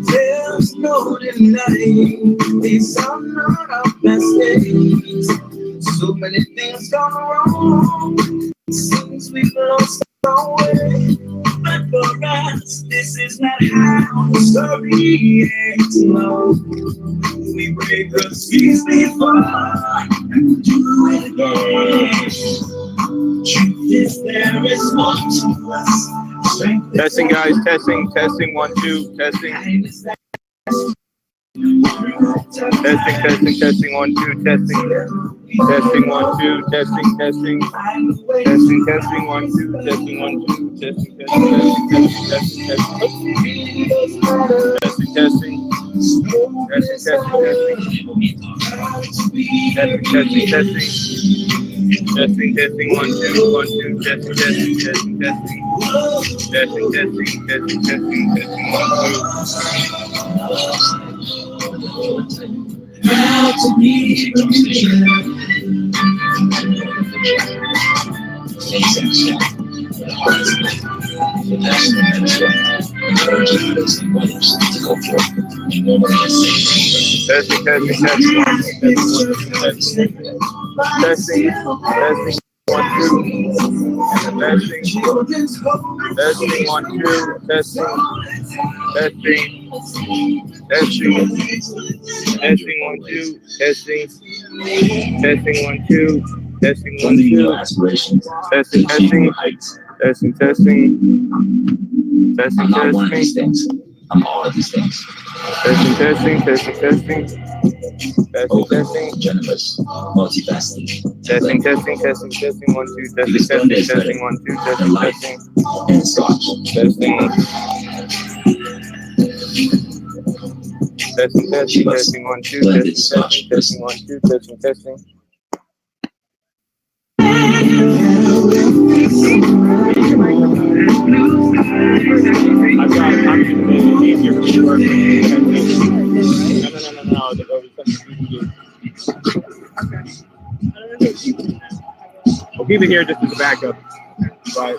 There's no denying these are not our best days. So many things gone wrong. Seems we've lost our way. But for us, this is not how the story ends. No, we break the seas before and do it again. Truth is there is more to us. Testing, guys, testing, 1, 2, testing. Testing, 1, 2, testing. Testing, 1, 2, testing. Testing, 1, 2, testing, 1, 2, testing. Testing, 1, 2, 1, 2, testing. I'm all of these things. Testing. Open, generous, multifaceted. Testing, 1, 2, testing, 1, 2, testing. And scotch. Testing, 1, 2, testing. I'm just making it easier for me to work. No. We'll keep it here just as a backup. But,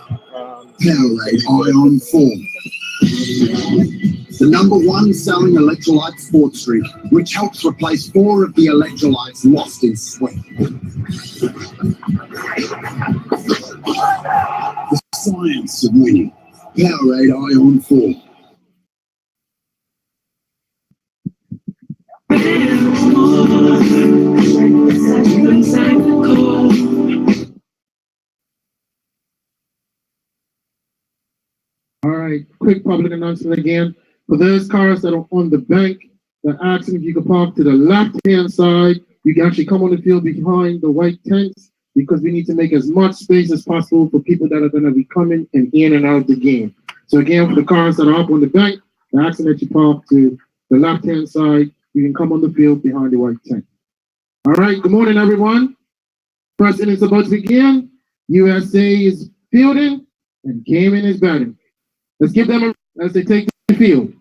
Powerade Ion 4. The #1 selling electrolyte sports drink, which helps replace 4 of the electrolytes lost in sweat. The science of winning. Powerade Ion 4. All right, quick public announcement again. For those cars that are on the bank, they're asking if you can park to the left-hand side. You can actually come on the field behind the white tents because we need to make as much space as possible for people that are going to be coming and in and out of the game. So again, for the cars that are up on the bank, they're asking that you park to the left-hand side. You can come on the field behind the white tent. All right, good morning, everyone. First inning is about to begin. USA is fielding and CAYMAN is batting. Let's give them a as they take the field.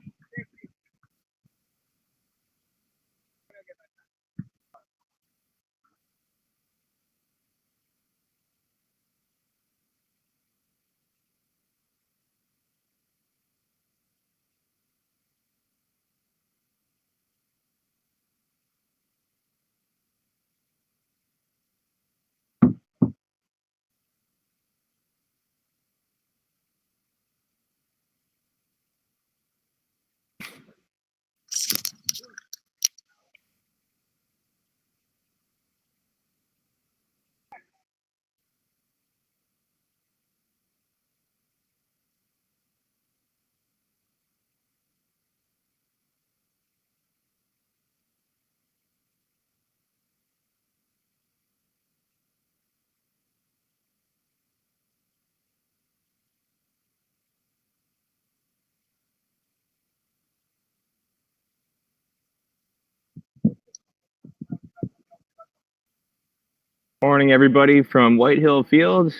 Morning, everybody, from White Hill Field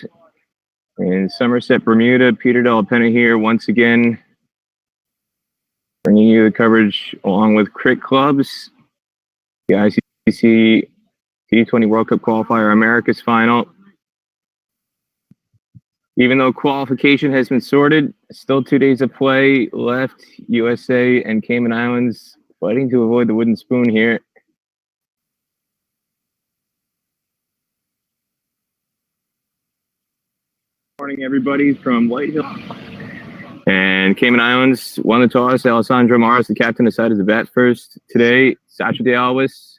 in Somerset, Bermuda. Peter Della Penna here once again, bringing you the coverage along with CricClubs, the ICC T20 World Cup qualifier America's final. Even though qualification has been sorted, still 2 days of play left. USA and Cayman Islands fighting to avoid the wooden spoon here. Morning, everybody, from White Hill. And Cayman Islands won the toss. Alessandro Maras, the captain, decided to bat first today. Sacha de Alvis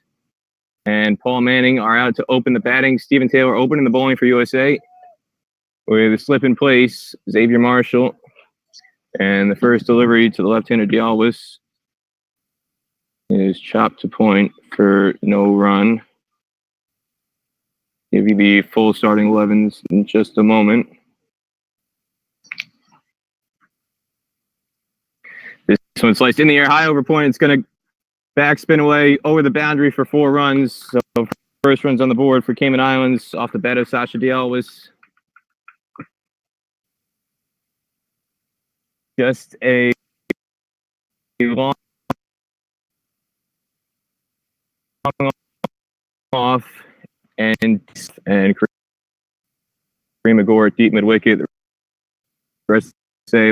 and Paul Manning are out to open the batting. Stephen Taylor opening the bowling for USA. With a slip in place, Xavier Marshall. And the first delivery to the left-hander de Alvis is chopped to point for no run. Give you the full starting 11s in just a moment. This one sliced in the air, high over point. It's going to backspin away over the boundary for 4 runs. So first runs on the board for Cayman Islands off the bat of Sacha de Alvis. Just a long off and Kareem Agor deep mid wicket. The rest say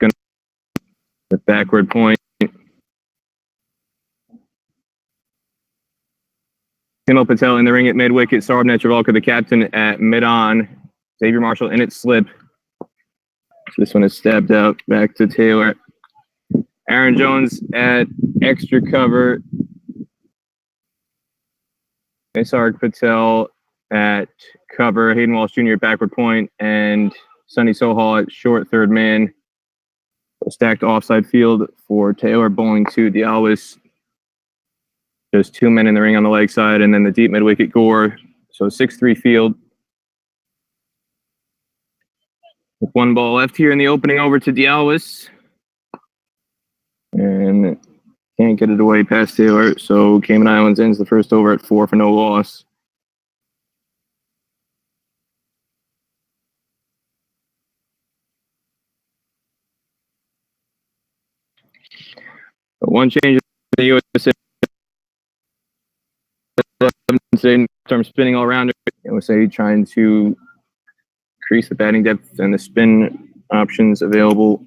going the backward point. Timil Patel in the ring at mid wicket. Saurabh Netravalkar, the captain, at mid on. Xavier Marshall in its slip. So this one is stabbed out back to Taylor. Aaron Jones at extra cover. Nisarg Patel at cover. Hayden Walsh Jr. at backward point, and Sonny Sohal at short third man. A stacked offside field for Taylor bowling to de Alvis. Just 2 men in the ring on the leg side, and then the deep mid wicket Gore. So 6-3 field. With 1 ball left here in the opening, over to de Alvis. And can't get it away past Taylor. So Cayman Islands ends the first over at 4 for no loss. But one change in the USA term spinning all around. USA trying to increase the batting depth and the spin options available.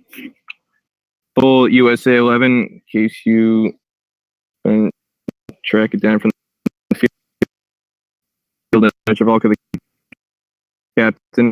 Full USA 11, in case you can track it down from the field. Netravalkar, the captain,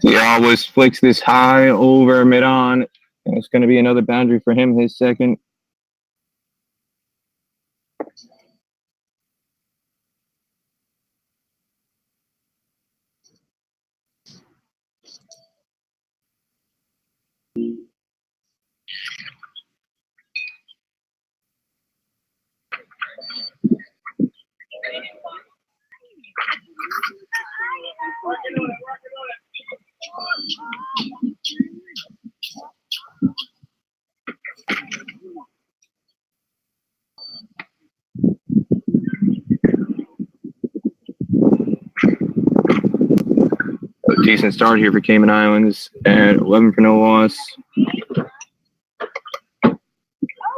He always flicks this high over mid-on. And it's going to be another boundary for him, his second. A decent start here for Cayman Islands at 11 for no loss.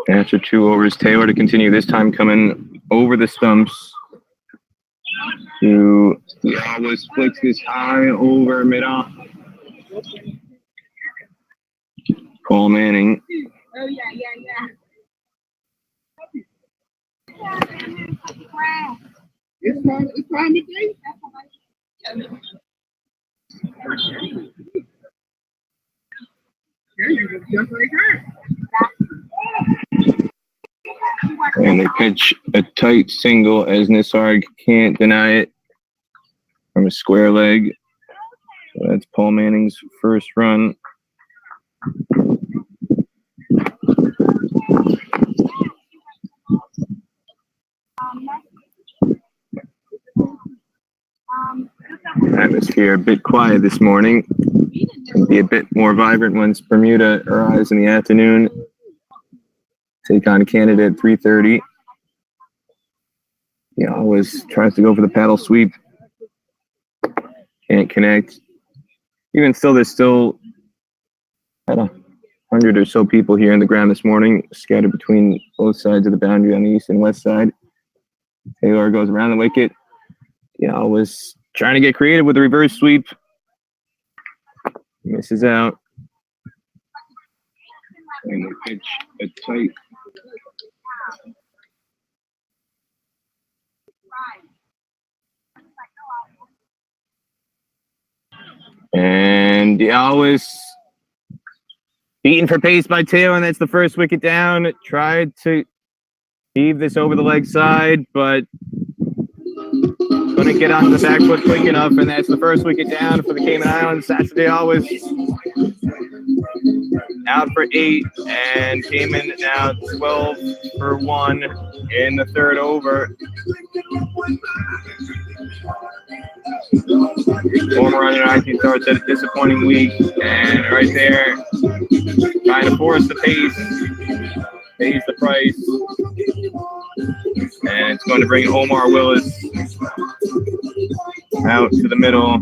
After 2 overs, Taylor to continue, this time coming over the stumps. He always flicks this high over mid-on. Paul Manning. Oh, yeah. It's time to do. And they pitch a tight single as Nisarg can't deny it from a square leg. So that's Paul Manning's first run. Atmosphere a bit quiet this morning. It'll be a bit more vibrant once Bermuda arrives in the afternoon. Take on Canada at 3:30. He always tries to go for the paddle sweep. Can't connect. Even still, there's still about 100 or so people here in the ground this morning, scattered between both sides of the boundary on the east and west side. Taylor goes around the wicket. Yeah, was trying to get creative with the reverse sweep. Misses out. And they pitch a tight. And Diallo beaten for pace by Taylor, and that's the first wicket down. Tried to heave this over the leg side, but couldn't get onto the back foot quick enough, and that's the first wicket down for the Cayman Islands. Diallo out for 8, and Cayman now 12 for 1 in the third over. Former under 19 starts at a disappointing week, and right there, trying to force the pace, pays the price. And it's going to bring Omar Willis out to the middle.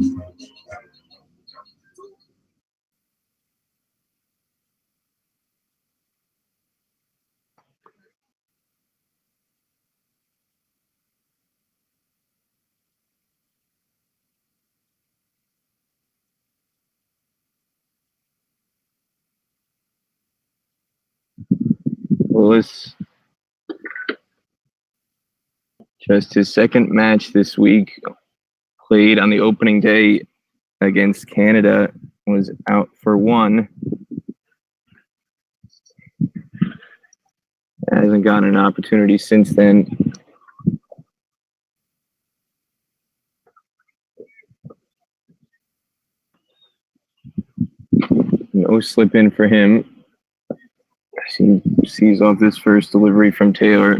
Willis, just his second match this week, played on the opening day against Canada, was out for one. Hasn't gotten an opportunity since then. No slip in for him. He sees off this first delivery from Taylor.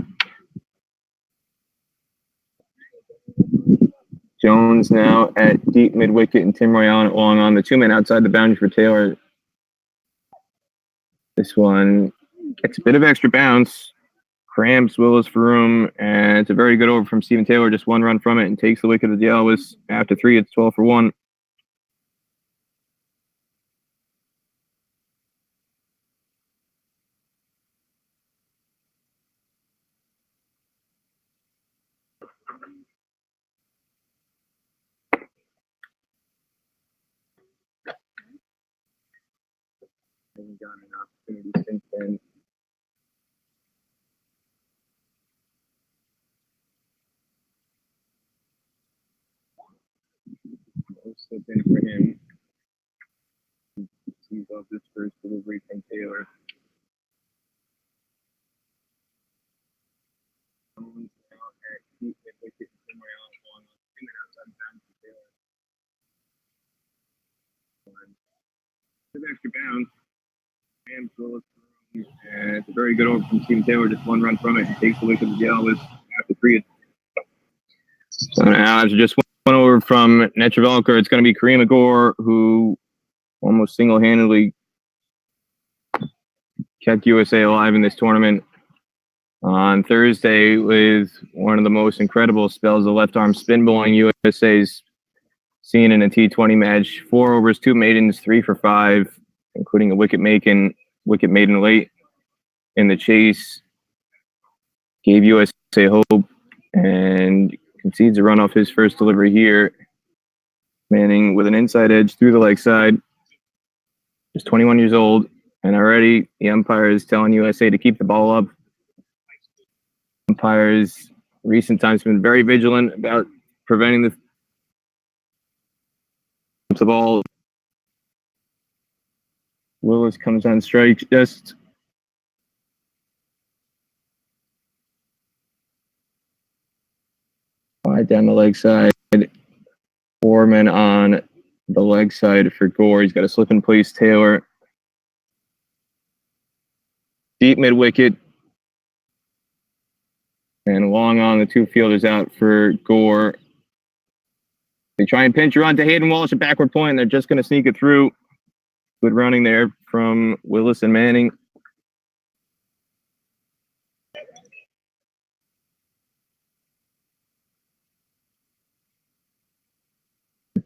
Jones now at deep mid-wicket and Tim Royan at long on. The two men outside the boundary for Taylor. This one gets a bit of extra bounce. Cramps Willis for room, and it's a very good over from Stephen Taylor. Just one run from it and takes the wicket of the Elvis. After three, it's 12 for one. Hasn't gotten an opportunity since then. No slip in for him. Sees off this first delivery from Taylor. Jones now at deep mid-wicket and Tim Royan at long on. 2 men outside the boundary for Taylor. Bit of extra bounce. Cramps Willis for room, and it's a very good over from Stephen Taylor. Just one run from it and takes the wicket of the Elvis. After three, so now after just one over from Netravalkar, it's going to be Kareem Agor, who almost single-handedly kept USA alive in this tournament on Thursday with one of the most incredible spells of left-arm spin bowling USA's seen in a T20 match. 4 overs, 2 maidens, 3 for 5, including a wicket maiden late in the chase. Gave USA hope and concedes a run off his first delivery here. Manning with an inside edge through the leg side. Just 21 years old, and already the umpire is telling USA to keep the ball up. Umpires recent times have been very vigilant about preventing the ball. Willis comes on strike just wide down the leg side. 4 men on the leg side for Gore. He's got a slip in place Taylor. Deep mid wicket. And long on, the 2 fielders out for Gore. They try and pinch a run to Hayden Walsh at backward point, and they're just going to sneak it through. Good running there from Willis and Manning.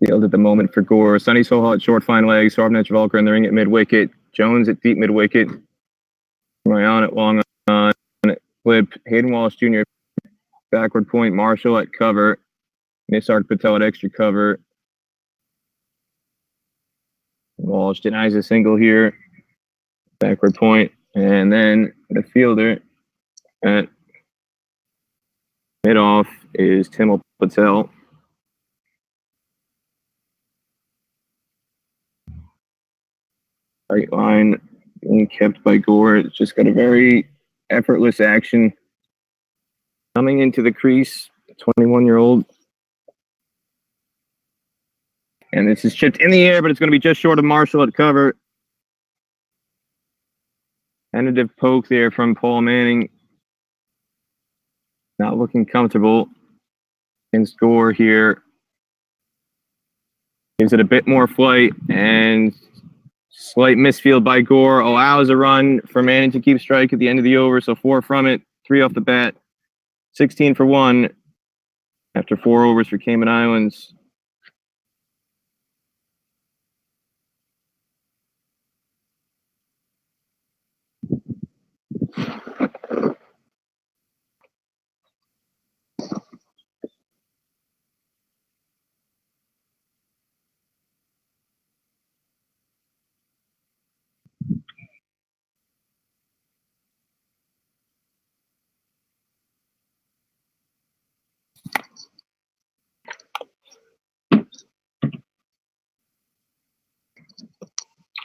Field at the moment for Gore. Sonny Sohal at short fine legs. Saurabh Netravalkar in the ring at mid wicket. Jones at deep mid wicket. Ryan at long on. Flip. Hayden Walsh Jr. backward point. Marshall at cover. Nisarg Patel at extra cover. Walsh denies a single here. Backward point. And then the fielder at mid off is Timil Patel. Right line being kept by Gore. It's just got a very effortless action. Coming into the crease, 21-year-old. And this is chipped in the air, but it's going to be just short of Marshall at cover. Tentative poke there from Paul Manning. Not looking comfortable against Gore here. Gives it a bit more flight, and slight misfield by Gore allows a run for Manning to keep strike at the end of the over. So 4 from it, 3 off the bat. 16 for 1 after 4 overs for Cayman Islands.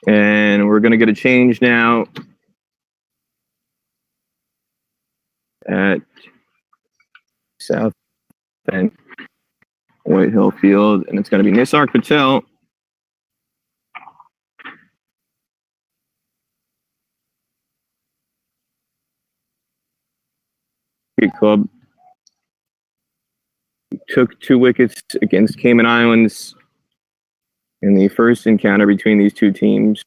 And we're going to get a change now at South End White Hill Field, and it's going to be Nisarg Patel. CricClub took 2 wickets against Cayman Islands in the first encounter between these two teams.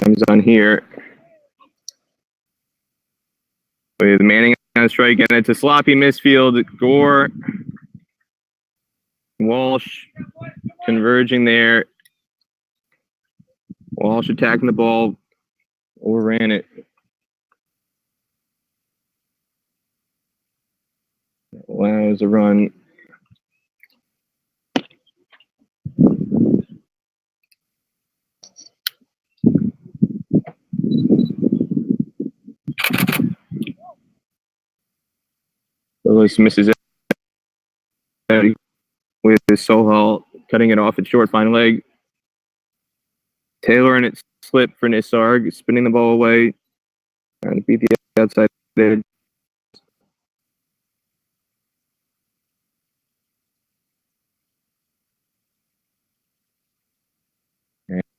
Comes on here with Manning on a strike, and it's a sloppy misfield. Gore, Walsh converging there. Walsh attacking the ball, overran it. Allows a run. Willis misses it with his Sohal cutting it off at short fine leg. Taylor and it slip for Nisarg, spinning the ball away, trying to beat the outside edge.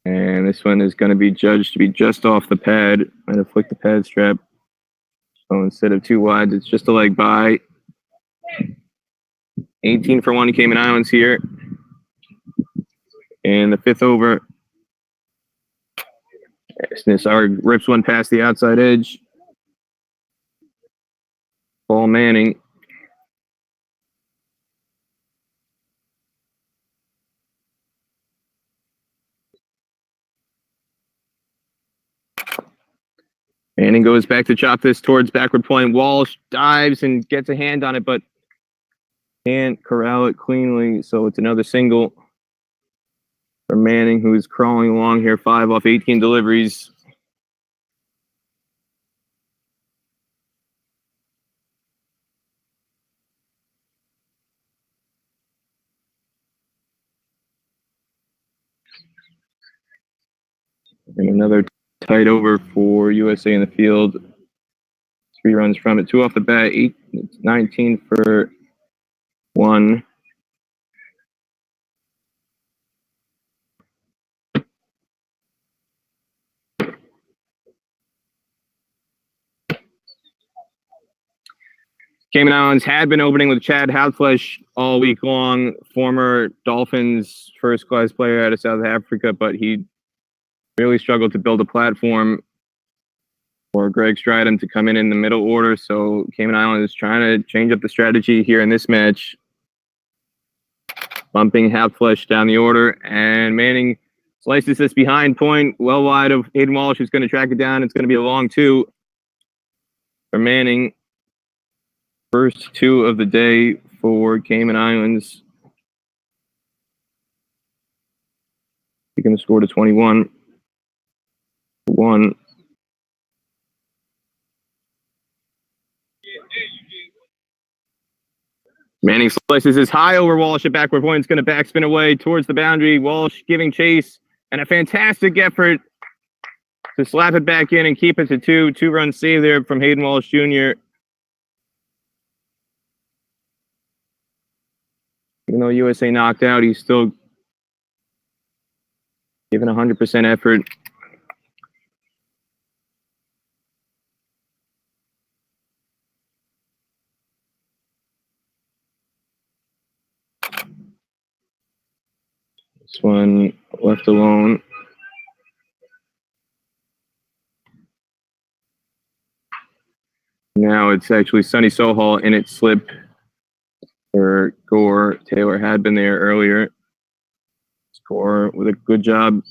And this one is going to be judged to be just off the pad. Might have flicked the pad strap. So instead of 2 wides, it's just a leg by. 18 for 1 Cayman Islands here. In the 5th over, Nisarg rips one past the outside edge. Paul Manning. Manning goes back to chop this towards backward point. Walsh dives and gets a hand on it, but can't corral it cleanly. So it's another single for Manning, who's crawling along here, 5 off 18 deliveries. And another tight over for USA in the field. 3 runs from it, 2 off the bat, 19 for 1. Cayman Islands had been opening with Chad Houtflesh all week long, former Dolphins first-class player out of South Africa, but he really struggled to build a platform for Greg Stridham to come in the middle order. So Cayman Islands is trying to change up the strategy here in this match, bumping Houtflesh down the order, and Manning slices this behind point, well wide of Hayden Walsh, who's going to track it down. It's going to be a long 2 for Manning. First 2 of the day for Cayman Islands. Taking the score to 21-1. Manning slices this high over Walsh at backward point. It's going to backspin away towards the boundary. Walsh giving chase, and a fantastic effort to slap it back in and keep it to 2. 2-run save there from Hayden Walsh Jr. Even though USA knocked out, he's still giving 100% effort. This one left alone. Now it's actually Sonny Sohal in its slip for Gore. Taylor had been there earlier. Score with a good job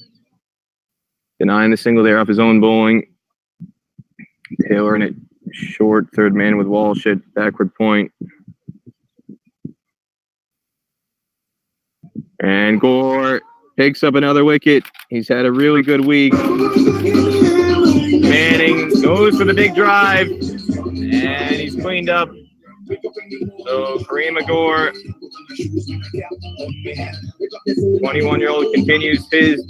denying the single there off his own bowling. Taylor in it short, third man with Walsh at backward point. And Gore picks up another wicket. He's had a really good week. Manning goes for the big drive, and he's cleaned up. So Kareem Gore, 21-year-old, continues his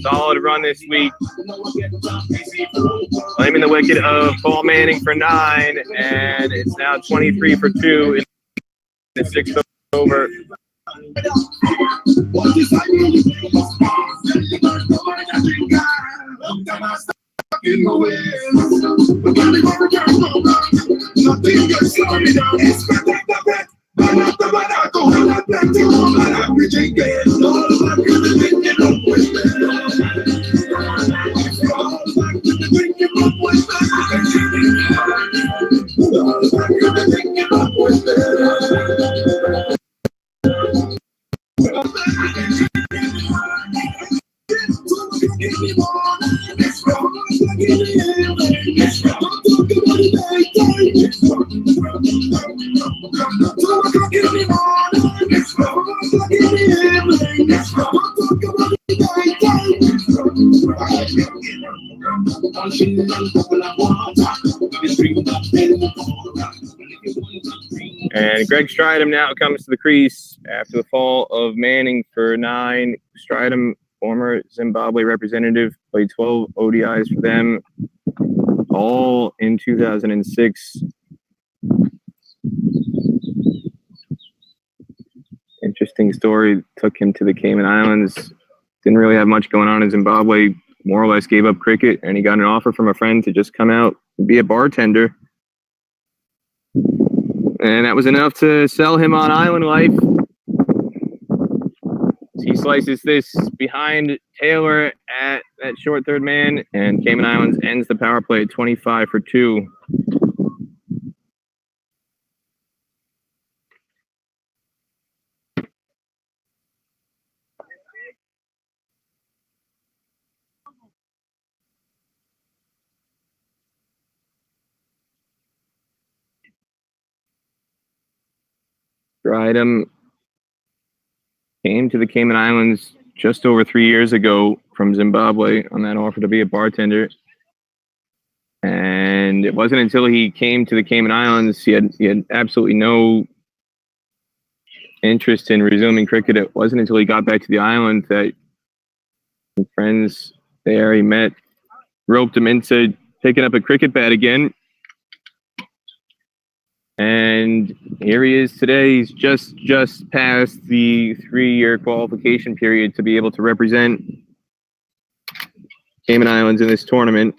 solid run this week, claiming the wicket of Paul Manning for 9, and it's now 23 for 2 in the 6th over. And Greg Stridham now comes to the crease after the fall of Manning for 9. Stridham, former Zimbabwe representative, played 12 ODIs for them, all in 2006. Interesting story. Took him to the Cayman Islands. Didn't really have much going on in Zimbabwe. More or less gave up cricket, and he got an offer from a friend to just come out and be a bartender. And that was enough to sell him on island life. He slices this behind Taylor at that short third man, and Cayman Islands ends the power play at 25 for 2. Stridham came to the Cayman Islands just over 3 years ago from Zimbabwe on that offer to be a bartender. And it wasn't until he came to the Cayman Islands, he had absolutely no interest in resuming cricket. It wasn't until he got back to the island that friends there he met roped him into picking up a cricket bat again. And here he is today. He's just passed the 3-year qualification period to be able to represent Cayman Islands in this tournament.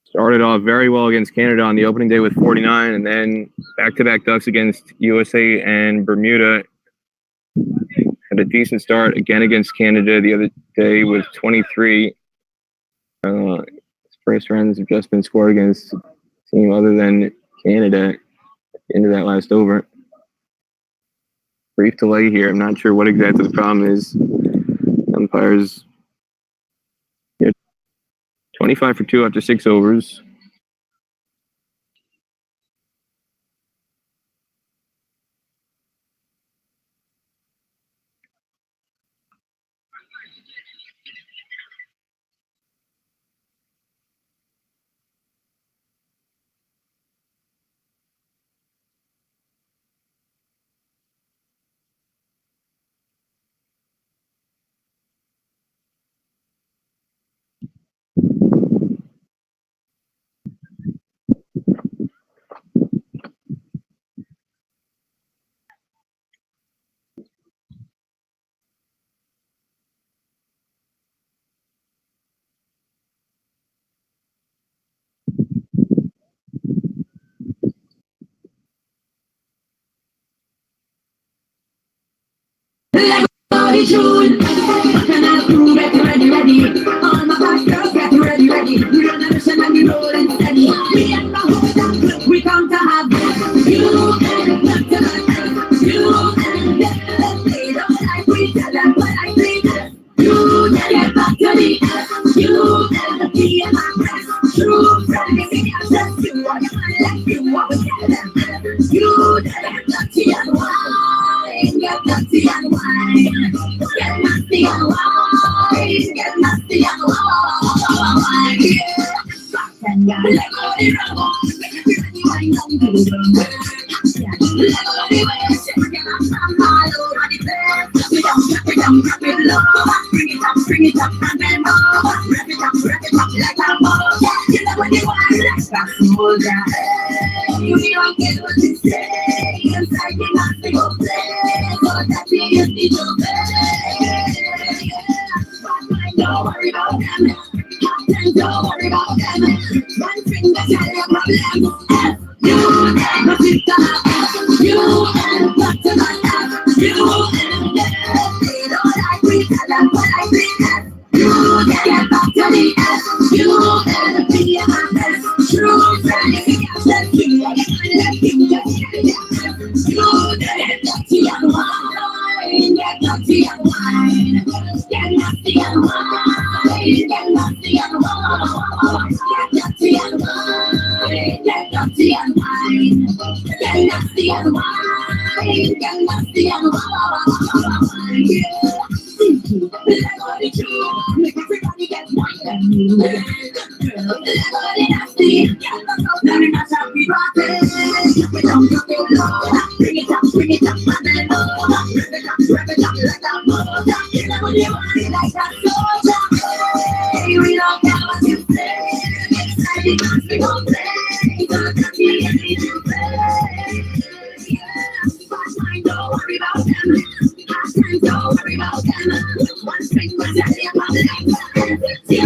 Started off very well against Canada on the opening day with 49, and then back-to-back ducks against USA and Bermuda. Had a decent start again against Canada the other day with 23. His first runs have just been scored against a team other than Canada at the end of that last over. Brief delay here. I'm not sure what exactly the problem is. Umpires 25 for 2 after 6 overs. tune. And I'll prove it, ready. All my bad girls get ready. We're on a mission and we rolling steady. Me and my whole damn we come to have you and not tonight. You and they don't like we tell them what I think. You get back to the you and me and my friends. True friends, if you just you want to let you what we tell them. You get dirty and wine, get dirty and wine, get nasty and wine, get nasty and wine. And let go the rubber, wine down to the drum. Let go the way, shake it up, all over the place. Drop it low, bring it up, and then more. Wrap it up like a ball. You know what you want, like a soldier. You don't get what you say. Inside you must go play, so that you need to play. Don't worry about them. Don't worry about them. One thing that's your problem. You and the sister. You and the tonight. You and the they don't like we tell them what I think. You get back to the end. You and the be a man. True friend, if you can't let you, I can't let you just get it. You get dirty and wine. Get dirty and wine. Get nasty and wine. Get nasty and wine. Get dirty and wine. Get dirty and wine. Get nasty and wine. Get nasty and wine. Let go the truth. Make everybody get wine and you. Let go the nasty. Get the soul. Let it not happy party. Drop it down, drop it low. Bring it up, and then low. Wrap it up like a motor. You know what you want it like a soldier. Hey, we don't care what you say. Inside the dance we gon' play. So that we need to play. But mine, don't worry about them. Don't worry about them. One thing was that they have you.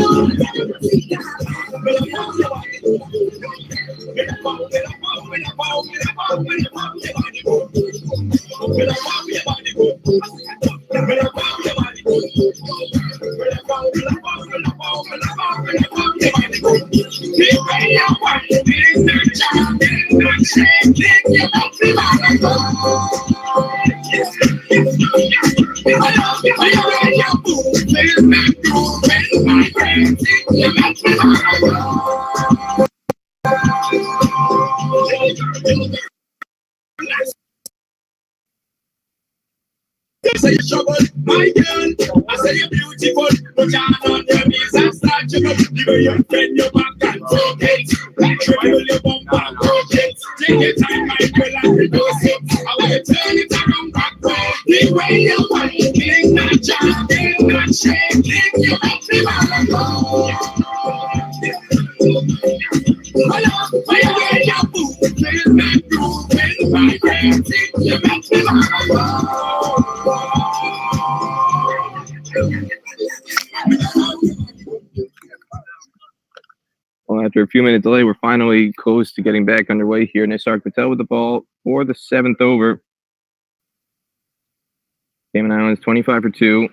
They say you're trouble, my girl. I say you're beautiful, but you're on your knees and start to go. The way you bend your back and take it, tremble your bump and broke it. Take your time, my girl, and reverse it. I want to turn it around backward. The way you whine, king not jumping, not shaking, you make me wanna go. Hello, where you get your food? Please make room, when my dancing, you make me wanna go. Well, after a few minute delay, we're finally close to getting back underway here. Nisarg Patel with the ball for the 7th over. Cayman Islands 25 for 2.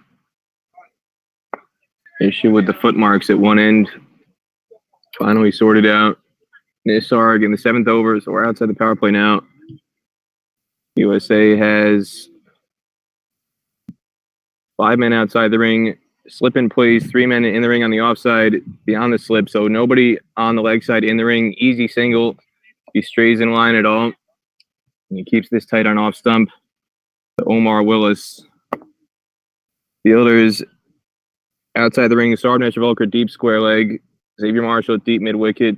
Issue with the foot marks at one end. Finally sorted out. Nisarg in the 7th over, so we're outside the power play now. USA has 5 men outside the ring. Slip in plays, 3 men in the ring on the offside, beyond the slip. So nobody on the leg side in the ring. Easy single. He strays in line at all. And he keeps this tight on off stump. Omar Willis. Fielders outside the ring. Sardan Volker, deep square leg. Xavier Marshall at deep mid wicket.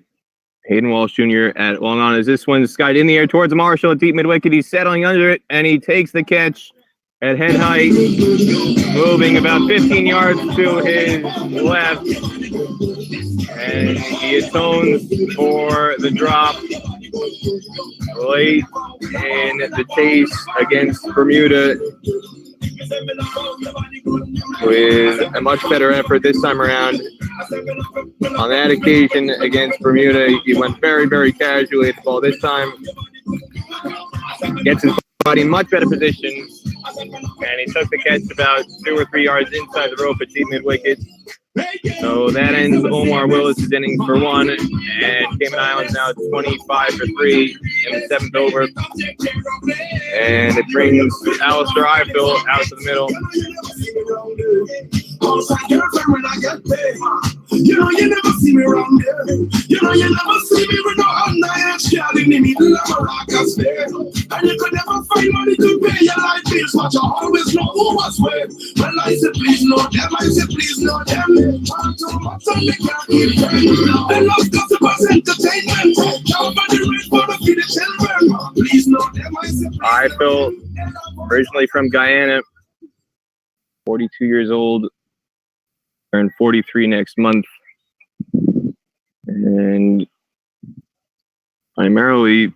Hayden Walsh Jr. at long on as this one's skied in the air towards Marshall at deep mid wicket. He's settling under it and he takes the catch at head height, moving about 15 yards to his left, and he atones for the drop late in the chase against Bermuda with a much better effort this time around. On that occasion against Bermuda, he went very, very casually at the ball. This time, gets his body in much better position. And he took the catch about 2 or 3 yards inside the rope at deep mid-wicket. So that ends Omar Willis's innings for 1, and Cayman Islands now 25 for 3 in the 7th over. And it brings Alistair Eiffel out to the middle. You know you never see me around there. You know you never see me with no underhand girl in the middle of a rockers fair. And you could never find money to pay your light bills, but you always know who was where. Well, I say please know them, I say please know them. I'm too much on the can't keep them. They love customers entertainment. Nobody reach for the feed the children. Please know them, I say please. Eiffel, originally from Guyana, 42 years old. Turned 43 next month, and primarily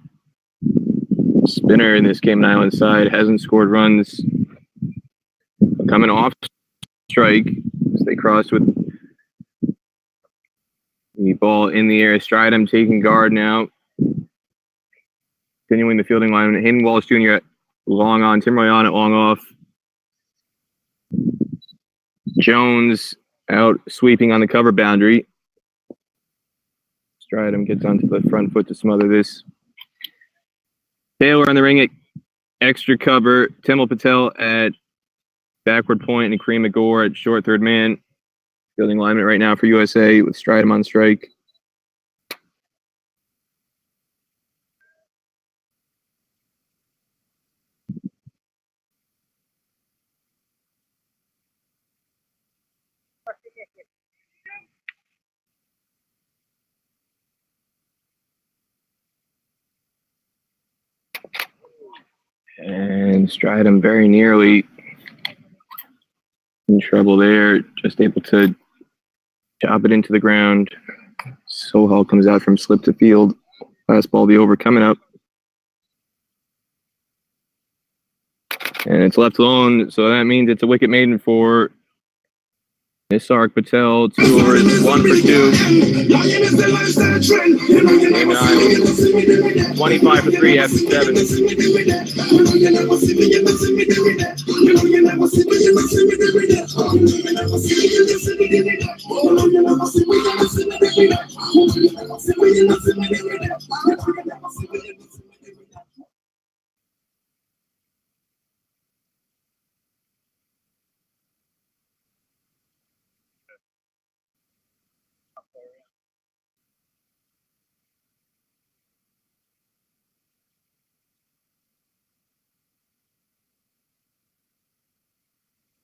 spinner in this Cayman Islands side. Hasn't scored runs, coming off strike as they cross with the ball in the air. Stridham taking guard now, continuing the fielding line. Hayden Walsh Jr. long on, Tim Royan at long off. Jones out sweeping on the cover boundary. Stridham gets onto the front foot to smother this. Taylor in the ring at extra cover. Timel Patel at backward point and Kareem McGore at short third man. Fielding alignment right now for USA with Stridham on strike. And Stridham very nearly in trouble there, just able to chop it into the ground. Sohal comes out from slip to field. Last ball the over coming up. And it's left alone, so that means it's a wicket maiden for Nisarg Patel. 2 overs, 1 for 2. Cayman Islands 25 for 3 after 7.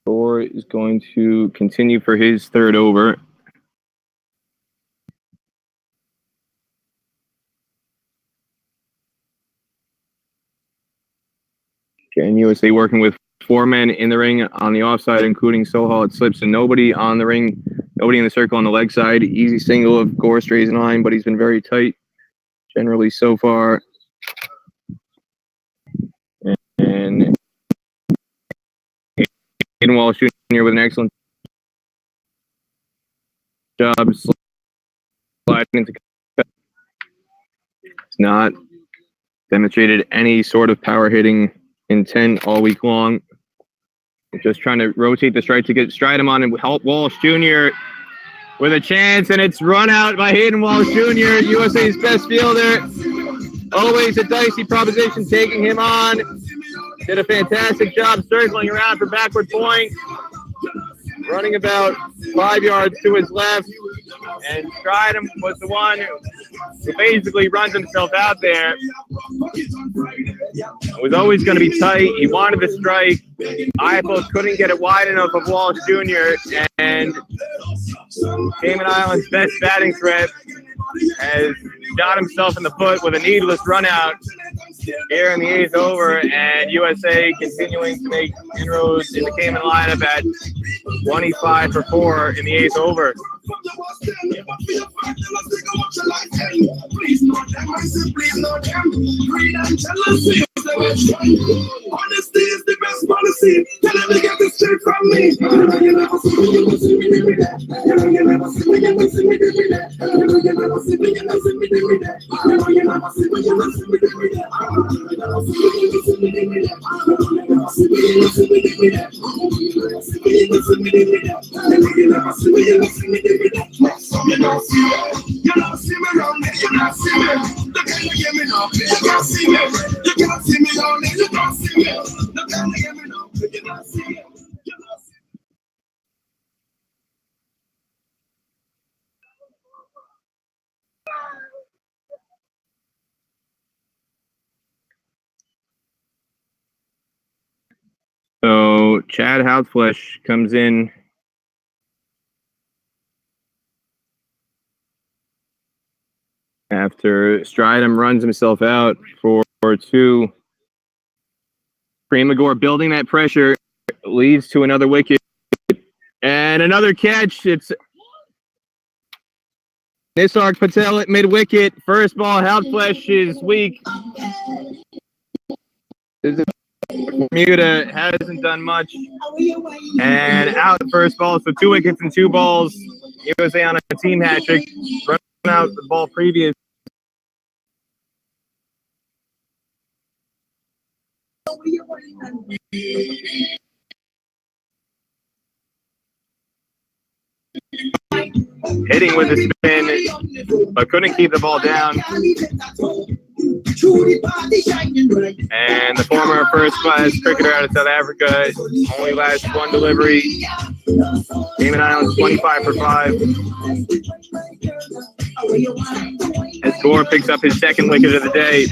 Thor is going to continue for his 3rd over. And USA working with 4 men in the ring on the offside, including Sohal at slips, and nobody on the ring, nobody in the circle on the leg side. Easy single, of course, stays in line, but he's been very tight generally so far. And Hayden Walsh Jr. with an excellent job sliding into. It's not demonstrated any sort of power hitting intent all week long. Just trying to rotate the strike to get Stridham on and help Walsh Jr. with a chance, and it's run out by Hayden Walsh Jr., USA's best fielder. Always a dicey proposition taking him on. Did a fantastic job circling around for backward point. Running about 5 yards to his left. And Stridham was the one who basically runs himself out there. It was always going to be tight. He wanted the strike. Eiffel couldn't get it wide enough of Walsh Jr. And Cayman Islands' best batting threat has shot himself in the foot with a needless run out here in the 8th over, and USA continuing to make inroads in the Cayman lineup at 25 for 4 in the 8th over. Honesty is the best policy. Tell them to get this straight from So Chad Houseflesh comes in after Stridham runs himself out for 2. Premagor building that pressure leads to another wicket and another catch. It's Nisarg Patel at mid-wicket. First ball, Houseflesh is weak. Bermuda hasn't done much. And out first ball, so 2 wickets and 2 balls. USA on a team hat trick. Run out the ball previous. Hitting with a spin, but couldn't keep the ball down. And the former first-class cricketer out of South Africa only lasts 1 delivery. Cayman Islands 25 for 5. As Gore picks up his 2nd wicket of the day.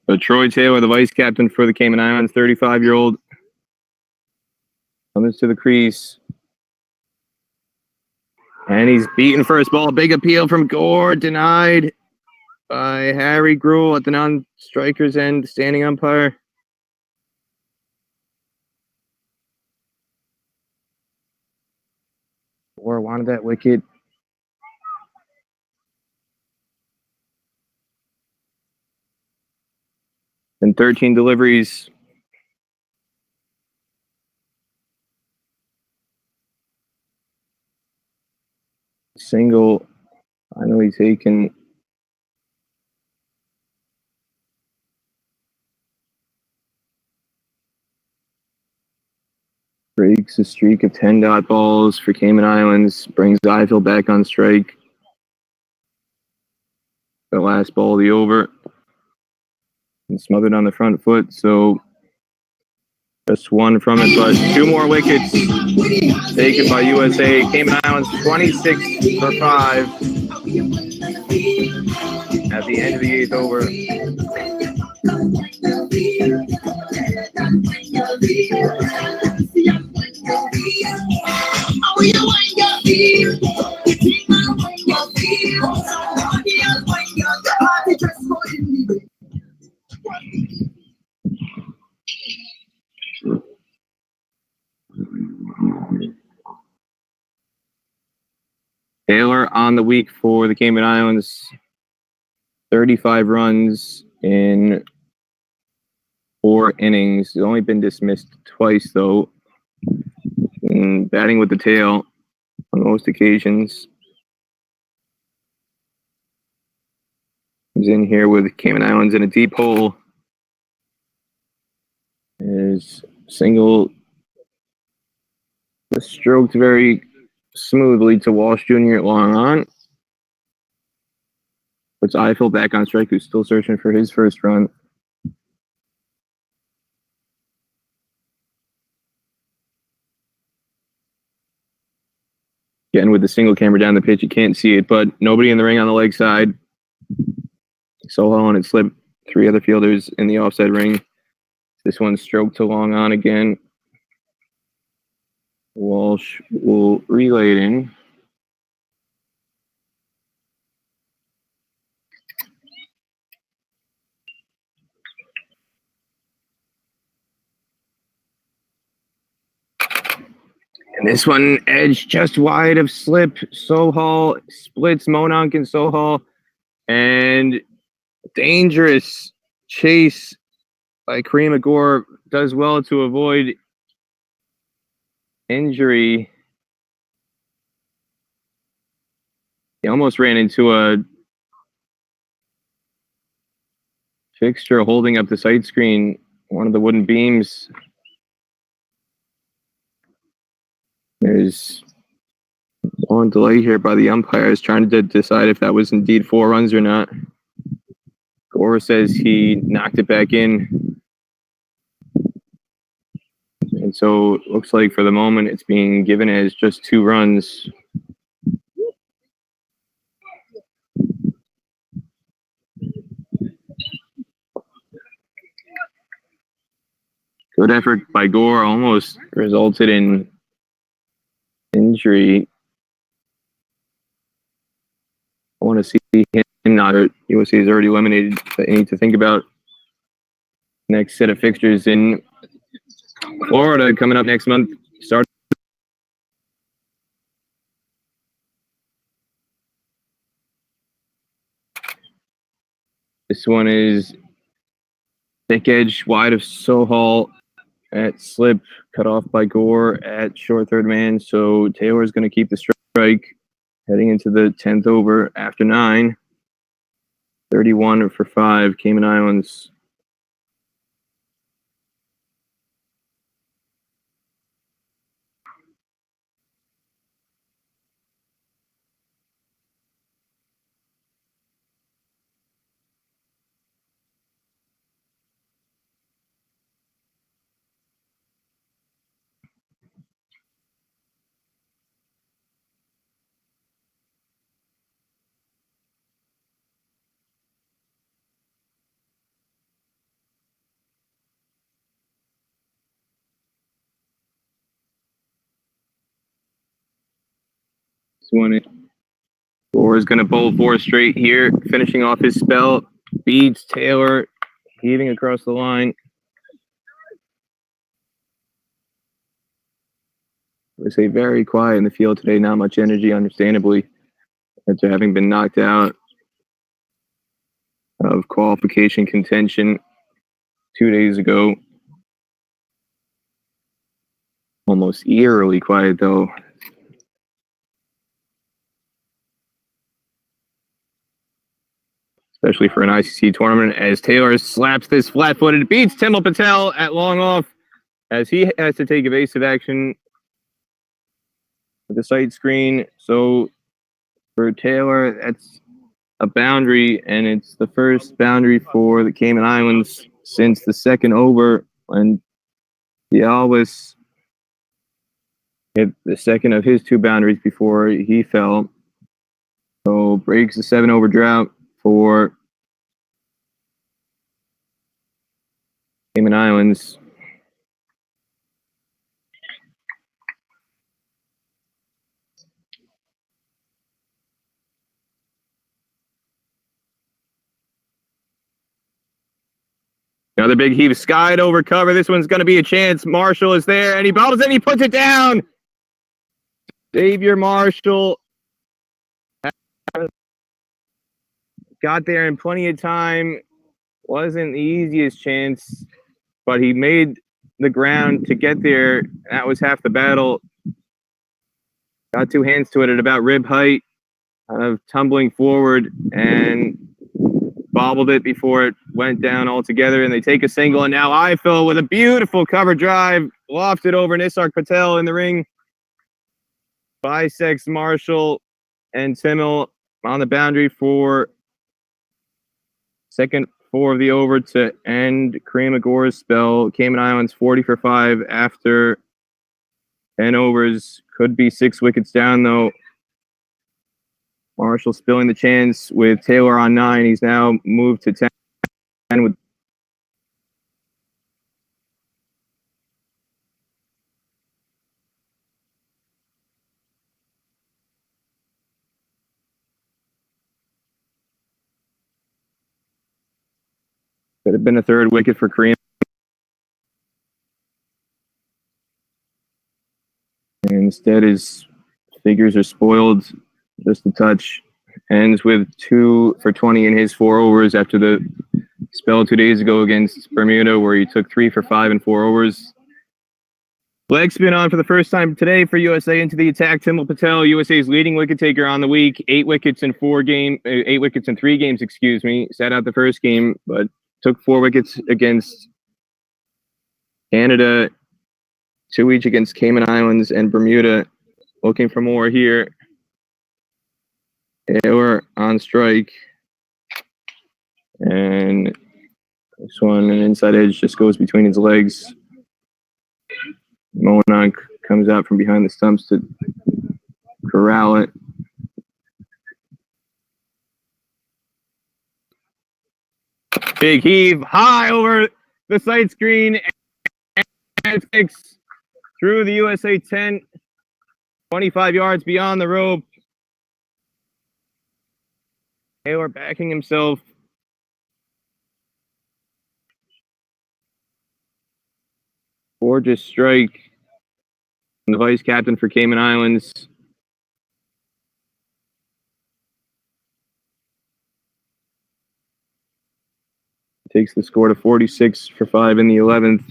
So Troy Taylor, the vice captain for the Cayman Islands, 35-year-old, comes to the crease. And he's beaten first ball. Big appeal from Gore, denied by Harry Gruel at the non-striker's end, standing umpire. Gore wanted that wicket. And 13 deliveries. Single finally taken. Breaks a streak of 10 dot balls for Cayman Islands. Brings Ifill back on strike. The last ball of the over. And smothered on the front foot, so just 1 from it, but 2 more wickets taken by USA. Cayman Islands 26 for 5 at the end of the 8th over. Taylor on the week for the Cayman Islands. 35 runs in 4 innings. He's only been dismissed twice, though. And batting with the tail on most occasions. He's in here with Cayman Islands in a deep hole. His single was stroked very smoothly to Walsh Jr. at long on. Puts Ifill back on strike, who's still searching for his first run. Getting with the single camera down the pitch, you can't see it, but nobody in the ring on the leg side. Solo and it slipped 3 other fielders in the offside ring. This one's stroked to long on again. Walsh will relay it in. And this one, edge just wide of slip. Sohal splits Mononk and Sohal. And dangerous chase by Kareem Agor does well to avoid injury. He almost ran into a fixture holding up the sight screen, one of the wooden beams. There's one delay here by the umpires trying to decide if that was indeed 4 runs or not. Gore says he knocked it back in. And so it looks like for the moment it's being given as just 2 runs. Good effort by Gore, almost resulted in injury. I want to see him not hurt. USC is already eliminated, but you need to think about next set of fixtures in Florida coming up next month. Start. This one is thick edge wide of Sohal at slip, cut off by Gore at short third man. So Taylor's going to keep the strike heading into the 10th over after 9. 31 for 5, Cayman Islands. Gore is going to bowl 4 straight here, finishing off his spell. Beats Taylor, heaving across the line. I would say very quiet in the field today, not much energy, understandably, after having been knocked out of qualification contention 2 days ago. Almost eerily quiet, though. Especially for an ICC tournament, as Taylor slaps this flat-footed, beats Timel Patel at long off, as he has to take evasive action with the sight screen. So for Taylor, that's a boundary, and it's the first boundary for the Cayman Islands since the second over when Dialwis hit the second of his 2 boundaries before he fell. So breaks the 7-over drought for Cayman Islands. Another big heave, skied over cover. This one's going to be a chance. Marshall is there, and he bobbles it, and he puts it down. Xavier Marshall got there in plenty of time. Wasn't the easiest chance, but he made the ground to get there. That was half the battle. Got 2 hands to it at about rib height, kind of tumbling forward, and bobbled it before it went down altogether. And they take a single, and now Eiffel with a beautiful cover drive, lofted over Nisark Patel in the ring. Bisects Marshall and Timmel on the boundary for second 4 of the over to end Kareem Agor's spell. Cayman Islands 40 for 5 after 10 overs. Could be 6 wickets down, though. Marshall spilling the chance with Taylor on 9. He's now moved to 10 with Could have been a third wicket for Kareem. And instead, his figures are spoiled just a touch. Ends with 2 for 20 in his 4 overs after the spell 2 days ago against Bermuda, where he took 3 for 5 in 4 overs. Leg spin on for the first time today for USA into the attack. Timul Patel, USA's leading wicket taker on the week. 8 wickets in 3 games, excuse me. Sat out the first game, but took 4 wickets against Canada, 2 each against Cayman Islands and Bermuda. Looking for more here. Taylor on strike. And this one, an inside edge, just goes between his legs. Monarch comes out from behind the stumps to corral it. Big heave, high over the sight screen, and 6 through the USA 10, 25 yards beyond the rope. Taylor backing himself. Gorgeous strike. The vice captain for Cayman Islands. Takes the score to 46 for 5 in the 11th.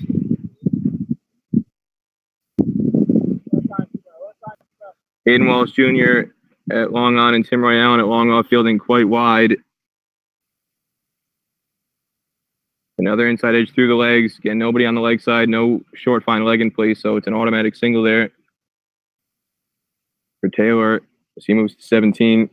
Hayden Walsh Jr. at long on and Tim Roy Allen at long off, fielding quite wide. Another inside edge through the legs. Again, nobody on the leg side. No short fine leg in place, so it's an automatic single there for Taylor as he moves to 17.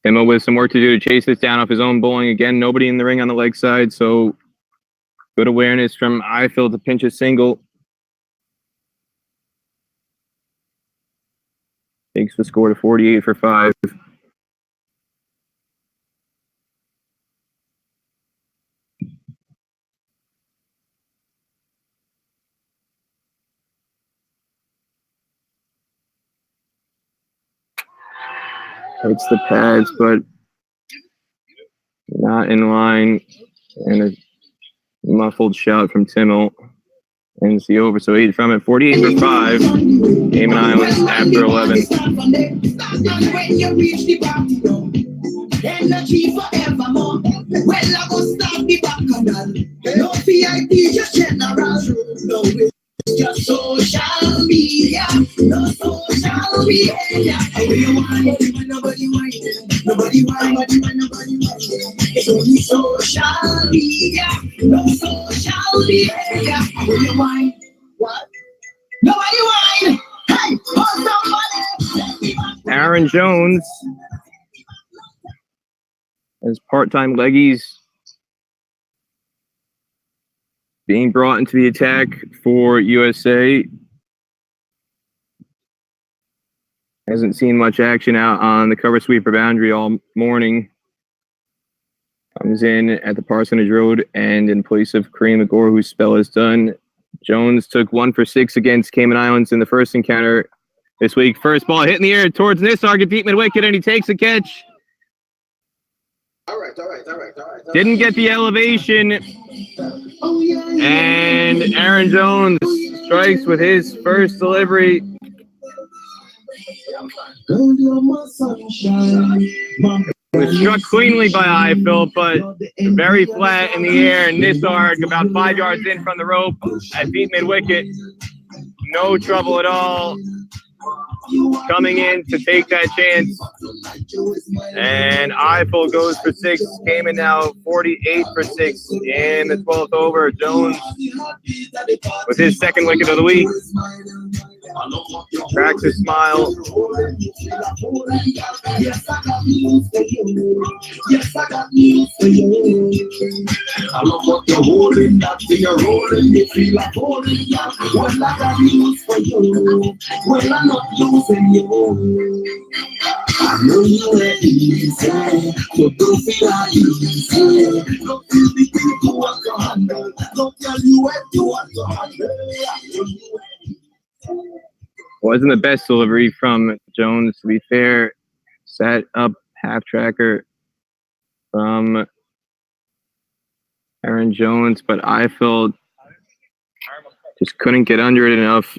Emma with some work to do to chase this down off his own bowling. Again, nobody in the ring on the leg side, so good awareness from Ifill to pinch a single. Takes the score to 48 for 5. Hits the pads, but not in line. And a muffled shout from Timmel ends the over. So 8 from it. 48 for 5. Cayman Islands after 11. Energy forevermore. Well, I go start the back canal. No VIP, just general. No, it's just social media. No social media. Nobody whining. Nobody whining. Nobody whining. It's only social media. No social media. Nobody whine. What? Nobody whine. Hey, somebody. Aaron Jones as part-time leggies being brought into the attack for USA. Hasn't seen much action out on the cover sweeper boundary all morning. Comes in at the Parsonage Road and in place of Kareem Agor, whose spell is done. Jones took 1 for 6 against Cayman Islands in the first encounter this week. First ball hit in the air towards Nisarg at deep mid-wicket, and he takes a catch. All right. Didn't get the elevation. And Aaron Jones strikes with his first delivery. It was struck cleanly by Ifill, but very flat in the air. And Nisarg about 5 yards in from the rope at deep mid-wicket. No trouble at all. Coming in to take that chance. And Ifill goes for 6. Cayman now 48 for 6 in the 12th over. Jones with his second wicket of the week. Cracks a smile. Yes, I got news for you. Yes, I got news for you. I love what you're holding, that thing you're rolling, you feel like holding, yeah. Well, I got news for you. Well, I'm not losing you. I know you ain't easy, so don't feel easy. Don't feel the thing you want to handle. Don't tell you what you want to handle. Wasn't the best delivery from Jones, to be fair. Set up half tracker from Aaron Jones, but I felt just couldn't get under it enough,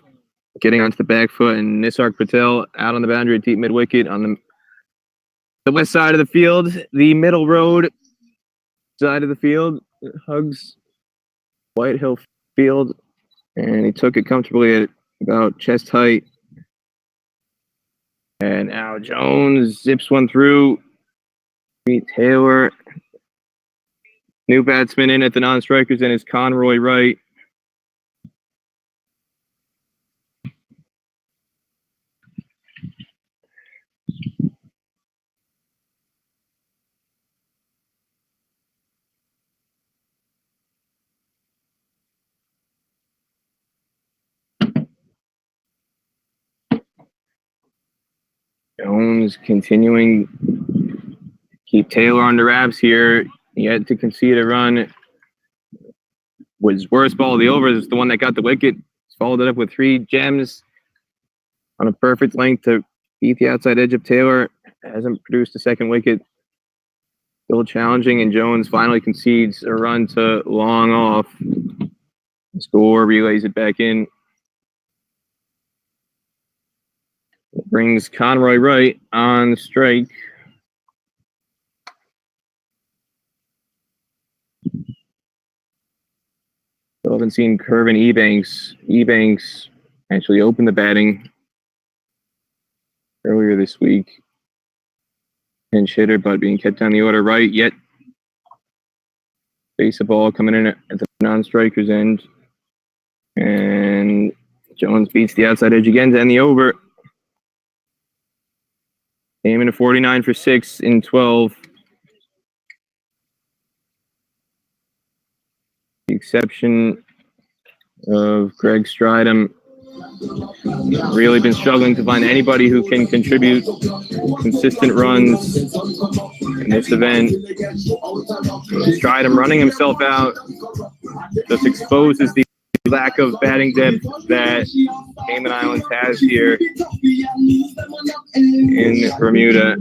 getting onto the back foot, and Nisarg Patel out on the boundary at deep mid wicket on the west side of the field, the middle road side of the field, hugs White Hill Field, and he took it comfortably at about chest height. And now Jones zips one through. Meet Taylor. New batsman in at the non-strikers, and is Conroy Wright. Jones continuing keep Taylor under wraps here, yet to concede a run. Was worst ball of the over is the one that got the wicket. Followed it up with 3 gems on a perfect length to beat the outside edge of Taylor. Hasn't produced a second wicket. Still challenging, and Jones finally concedes a run to long off. Score, relays it back in. It brings Conroy Wright on strike. Still haven't seen Kervin Ebanks. Ebanks actually opened the batting earlier this week. Pinch hitter, but being kept on the order. Right, yet base of ball coming in at the non-striker's end. And Jones beats the outside edge again to end the over. Aiming a 49 for 6 in 12. The exception of Greg Stridham. Really been struggling to find anybody who can contribute consistent runs in this event. Stridham running himself out just exposes the lack of batting depth that Cayman Islands has here in Bermuda.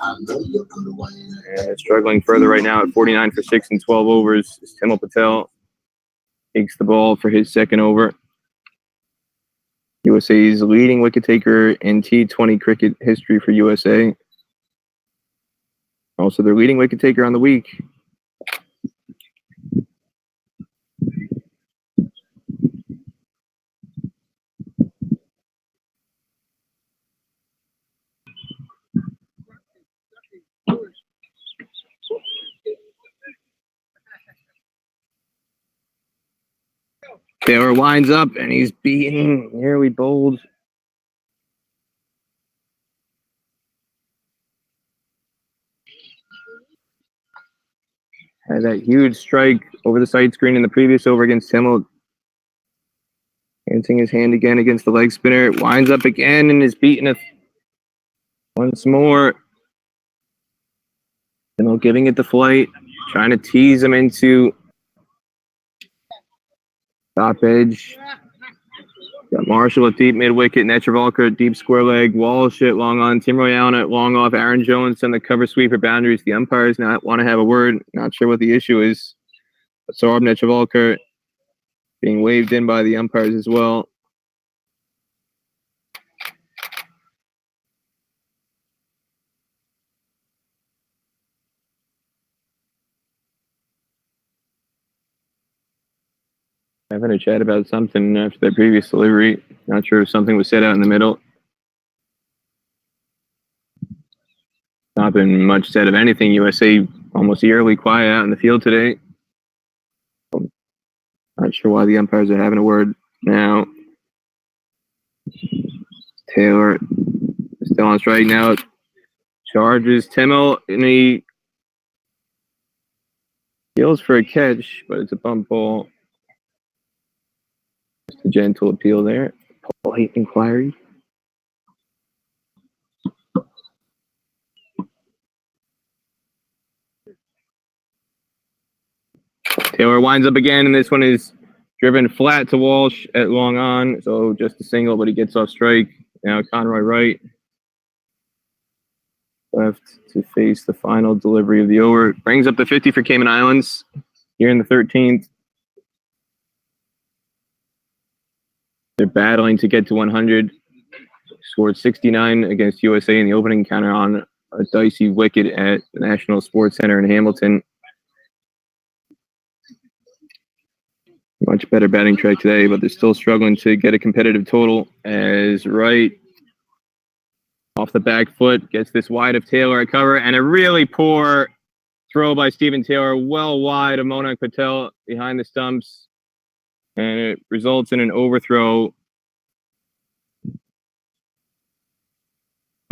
And they're struggling further right now at 49 for 6 in 12 overs. Timil Patel takes the ball for his second over. USA's leading wicket taker in T20 cricket history for USA. Also their leading wicket taker on the week. Taylor winds up, and he's beaten, nearly bowled. Had that huge strike over the side screen in the previous over against Timil. Dancing his hand again against the leg spinner. Winds up again and is beaten once more. Timil giving it the flight, trying to tease him into top edge. Got Marshall at deep mid wicket, Netravalkar at deep square leg, Walsh at long on, Tim Royale at long off, Aaron Jones on the cover sweep for boundaries. The umpires not want to have a word. Not sure what the issue is. But Saurabh Netravalkar being waved in by the umpires as well. Having a chat about something after their previous delivery. Not sure if something was said out in the middle. Not been much said of anything. USA almost eerily quiet out in the field today. Not sure why the umpires are having a word now. Taylor still on strike now. Charges Timmel, and he deals for a catch, but it's a bump ball. Just a gentle appeal there. Polite inquiry. Taylor winds up again, and this one is driven flat to Walsh at long on, so just a single, but he gets off strike. Now Conroy Wright left to face the final delivery of the over. Brings up the 50 for Cayman Islands here in the 13th. They're battling to get to 100. Scored 69 against USA in the opening encounter on a dicey wicket at the National Sports Center in Hamilton. Much better batting track today, but they're still struggling to get a competitive total as Wright off the back foot gets this wide of Taylor at cover, and a really poor throw by Stephen Taylor well wide of Monak Patel behind the stumps, and it results in an overthrow.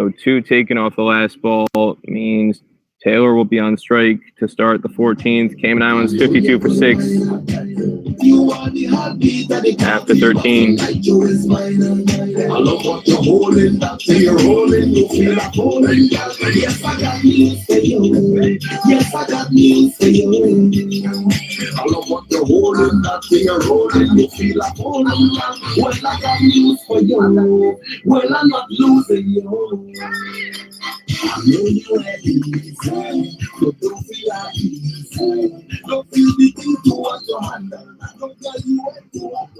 So 2 taken off the last ball means Taylor will be on strike to start the 14th. Cayman Islands 52 for 6. After 13. I love what you're holding, that you're holding, you feel like holding. Yes, I got news for you. Yes, I got news for you. I love what you're holding, that you're holding, you feel like holding. Well, I got news for you. Well, I'm not losing you. I know you had easy, so don't feel like easy. Don't feel the thing to what your hand. I don't tell you what to what.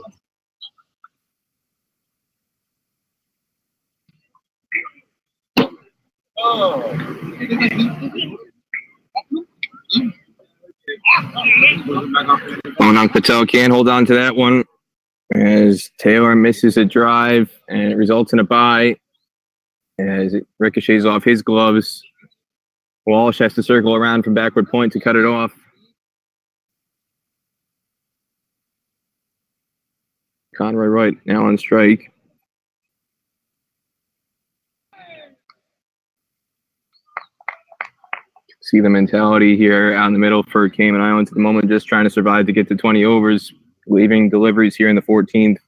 Monak Patel can't hold on to that one as Taylor misses a drive, and it results in a bye as it ricochets off his gloves. Walsh has to circle around from backward point to cut it off. Conroy Wright now on strike. See the mentality here out in the middle for Cayman Islands at the moment, just trying to survive to get to 20 overs, leaving deliveries here in the 14th.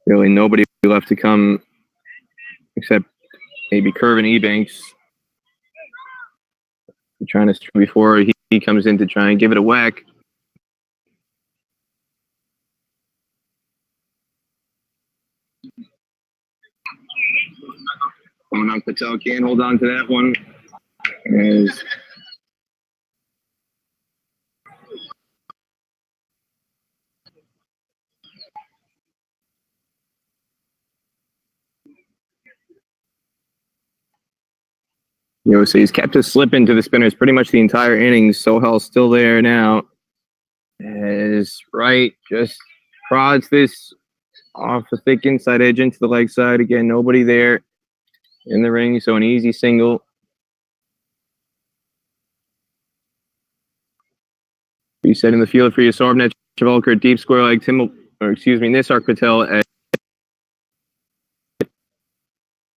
Really nobody left to come except maybe Curvin Ebanks. Trying to before he comes in to try and give it a whack. Monak Patel can't hold on to that one. As USA's kept a slip into the spinners pretty much the entire innings. Sohel's still there now. As Wright just prods this off the thick inside edge into the leg side. Again, nobody there in the ring, so an easy single. Resetting the field for Yasarbnet Chevalkar, deep square leg, Nisark Patel at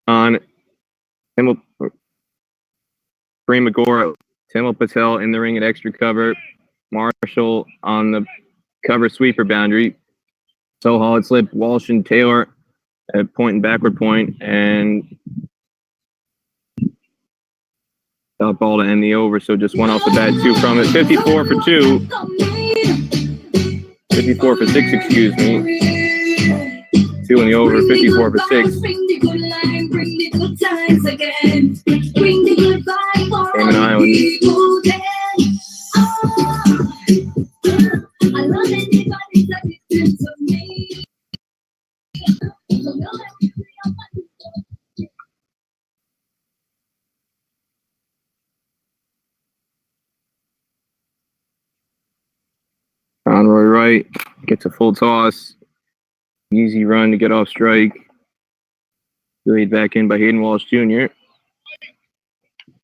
on Timel Premagora. Timel Patel in the ring at extra cover. Marshall on the cover sweeper boundary. Sohal had slipped. Walsh and Taylor at point and backward point, and that ball to end the over. So just one off the bat, 2 from it. 54 for 2. 54 for 6, excuse me. 2 in the over, 54 for 6. Cayman Islands. Conroy Wright gets a full toss. Easy run to get off strike. Laid back in by Hayden Walsh Jr.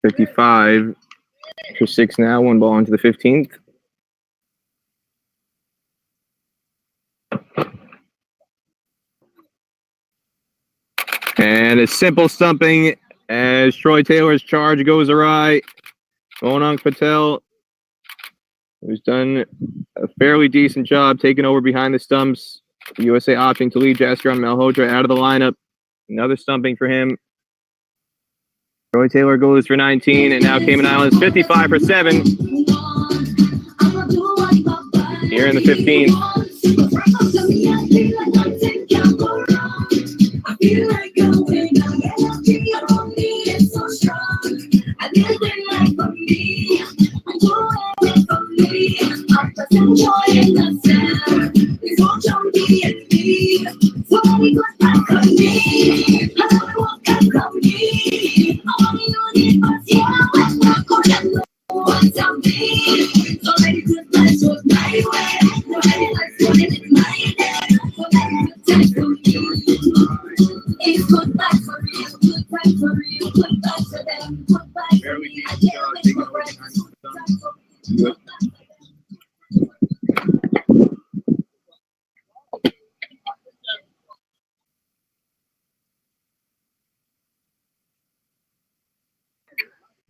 55 for 6 now. 1 ball into the 15th. And a simple stumping as Troy Taylor's charge goes awry. Monang Patel, who's done a fairly decent job taking over behind the stumps. The USA opting to lead Jaskiran Malhotra out of the lineup. Another stumping for him. Troy Taylor goes for 19, and now Cayman Islands 55 for 7. Here in the 15th.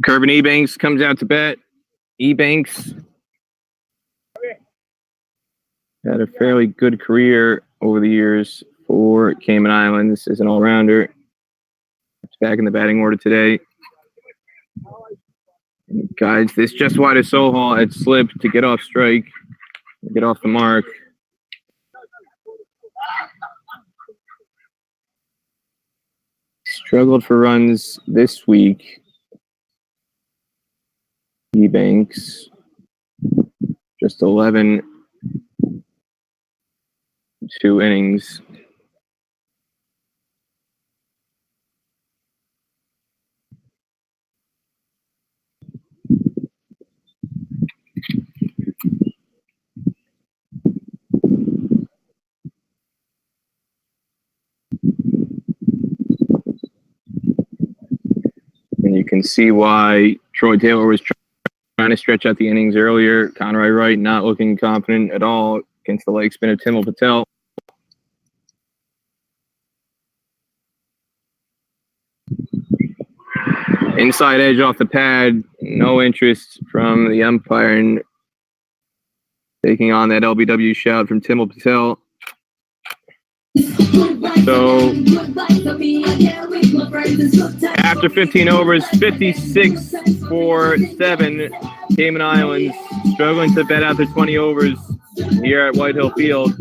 Kervin Ebanks comes out to bat. Ebanks had a fairly good career over the years for Cayman Islands as an all-rounder. It's back in the batting order today. And guys, this just wide of Sohal had slipped to get off strike, get off the mark. Struggled for runs this week. Ebanks, just 11, 2 innings. And you can see why Troy Taylor was trying to stretch out the innings earlier. Conroy Wright not looking confident at all against the leg spin of Timil Patel. Inside edge off the pad, no interest from the umpire in taking on that LBW shout from Timil Patel. So after 15 overs, 56 for 7, Cayman Islands struggling to bat out their 20 overs here at White Hill Field.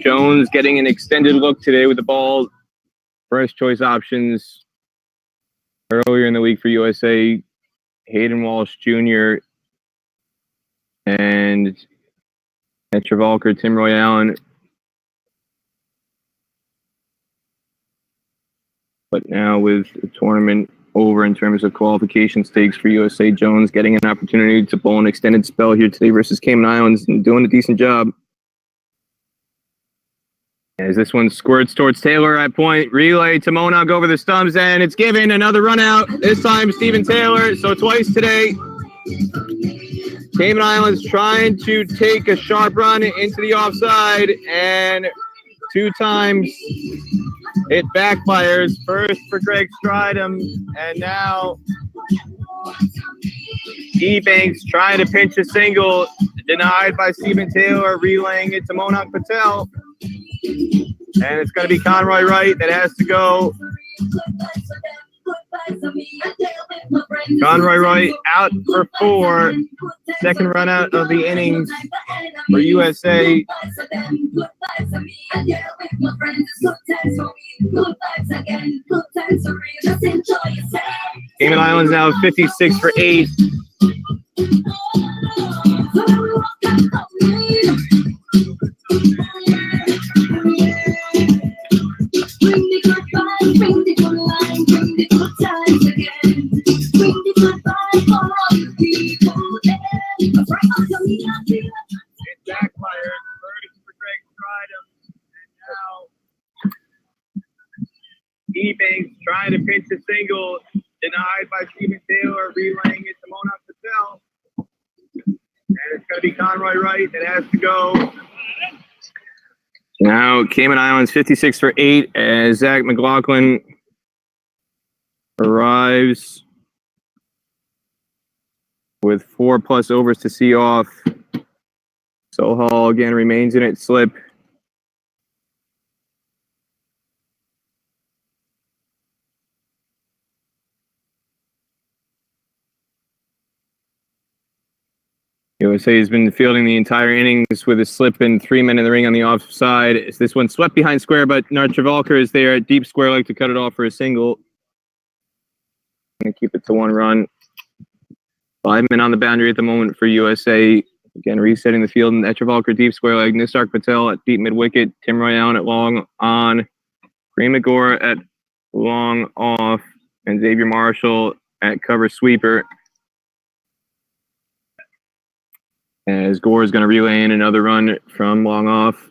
Jones getting an extended look today with the ball. First choice options earlier in the week for USA, Hayden Walsh Jr. and Travolker, Tim Roy Allen. But now with the tournament over in terms of qualification stakes for USA, Jones getting an opportunity to bowl an extended spell here today versus Cayman Islands and doing a decent job. As this one squirts towards Taylor at point, relay to Monag over the stumps, and it's given another run out. This time, Stephen Taylor. So twice today, Cayman Islands trying to take a sharp run into the offside, and 2 times it backfires. First for Greg Stridham, and now Ebanks trying to pinch a single, denied by Stephen Taylor, relaying it to Monang Patel. And it's going to be Conroy Wright that has to go. Conroy Wright out for 4. Second run out of the innings for USA. Cayman Islands now 56 for 8. Ebanks trying to pinch a single, denied by Stephen Taylor, relaying it to Mona Patel. And it's going to be Conroy Wright that has to go. Now, Cayman Islands 56 for 8 as Zach McLaughlin arrives with 4+ overs to see off. Sohal again remains in its slip. USA has been fielding the entire innings with a slip and 3 men in the ring on the offside. This one swept behind square, but Travolker is there at deep square leg to cut it off for a single. Going to keep it to 1 run. 5 men on the boundary at the moment for USA. Again, resetting the field. And Travolker deep square leg. Nisark Patel at deep mid wicket. Tim Royan at long on. Green McGore at long off. And Xavier Marshall at cover sweeper. As Gore is going to relay in another run from long off.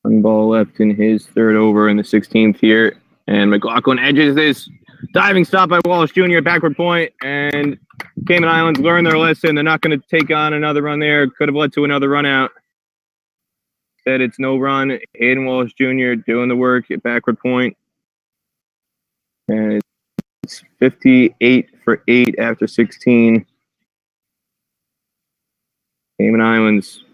One ball left in his third over in the 16th here. And McLaughlin edges this. Diving stop by Walsh Jr. at backward point. And Cayman Islands learn their lesson. They're not going to take on another run there. Could have led to another run out. Said it's no run. Hayden Walsh Jr. doing the work at backward point. And it's 58 for 8 after 16. Cayman Islands.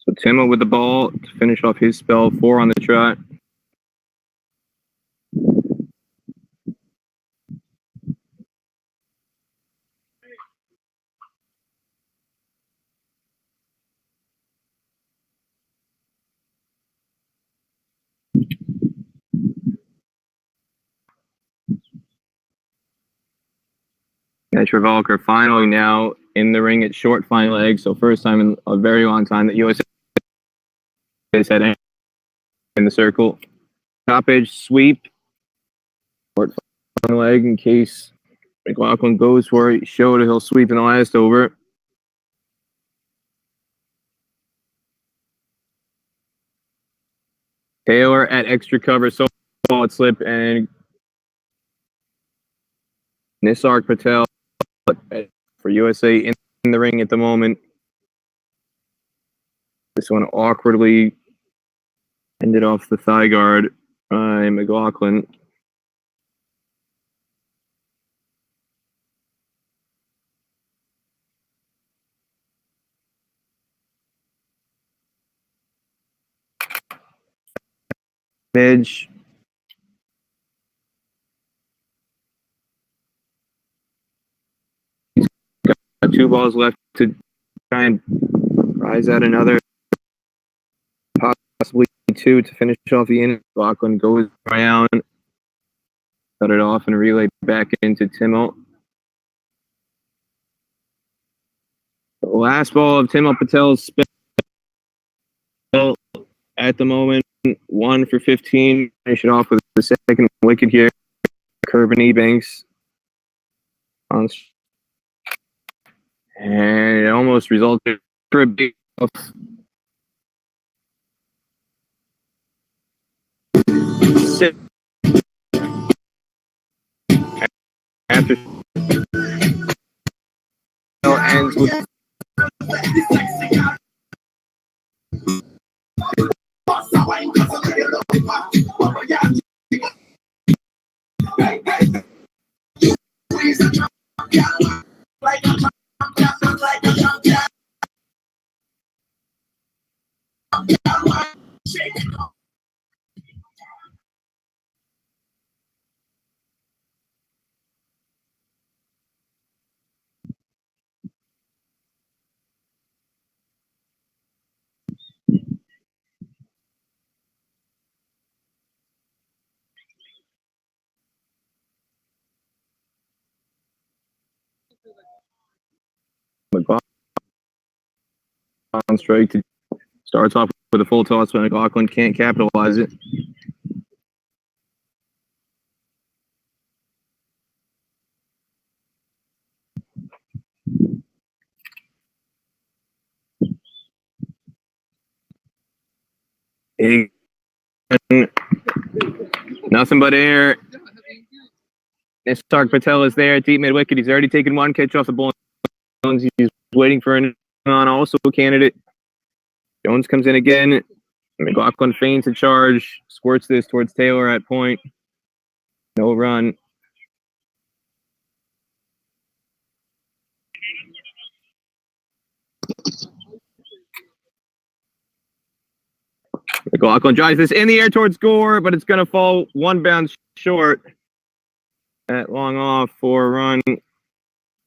So Timo with the ball to finish off his spell. 4 on the trot. Travolker finally now in the ring at short fine leg. So first time in a very long time that USA has had in the circle. Top edge sweep. Short fine leg in case McLaughlin goes for it. Showed he'll sweep in the last over. Taylor at extra cover. So ball slip and Nisark Patel for USA in the ring at the moment. This one awkwardly ended off the thigh guard by McLaughlin. Edge. Got 2 balls left to try and rise out another. Possibly 2 to finish off the inning. McLaughlin goes around. Cut it off and relay back into Timo. The last ball of Timo Patel's spell at the moment. 1 for 15. Finish it off with the second wicket here. Curve and Ebanks. And it almost resulted for a big after ends with McLaughlin on strike to starts off with a full toss, but McLaughlin can't capitalize it. Nothing but air. Nisarg Patel is there at deep mid wicket. He's already taken one catch off the ball. He's waiting for an on also candidate. Jones comes in again. McLaughlin feigns a charge, squirts this towards Taylor at point. No run. McLaughlin drives this in the air towards Gore, but it's going to fall one bounce short. At long off for a run.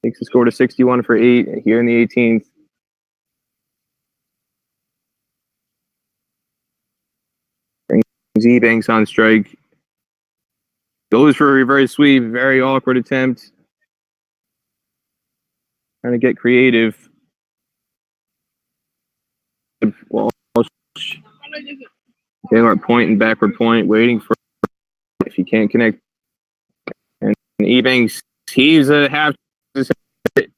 Takes the score to 61 for 8 here in the 18th. Banks on strike. Goes for a reverse sweep. Very awkward attempt. Trying to get creative. Walsh. Taylor at point and backward point, waiting for if he can't connect. And Ebanks, he's a half.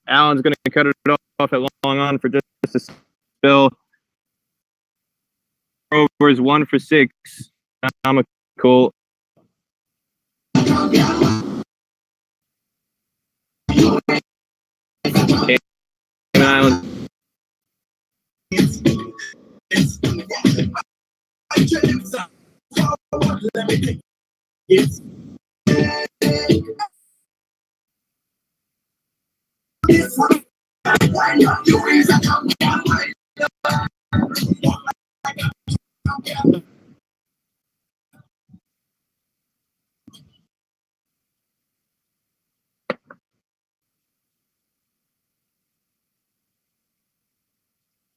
Allen's going to cut it off at long on for just a spill. Overs 1 for 6. Cool. Island.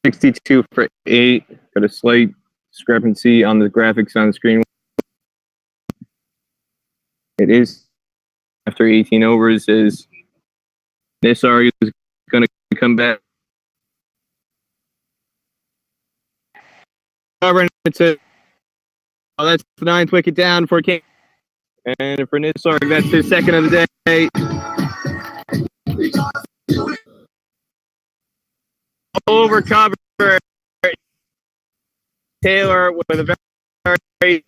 $62 for 8. Got a slight discrepancy on the graphics on the screen. It is after 18 overs. Is Nisarg is going to come back. It's a, that's the 9th wicket down for King. And for Nisarg, that's his second of the day. Over cover. Taylor with a very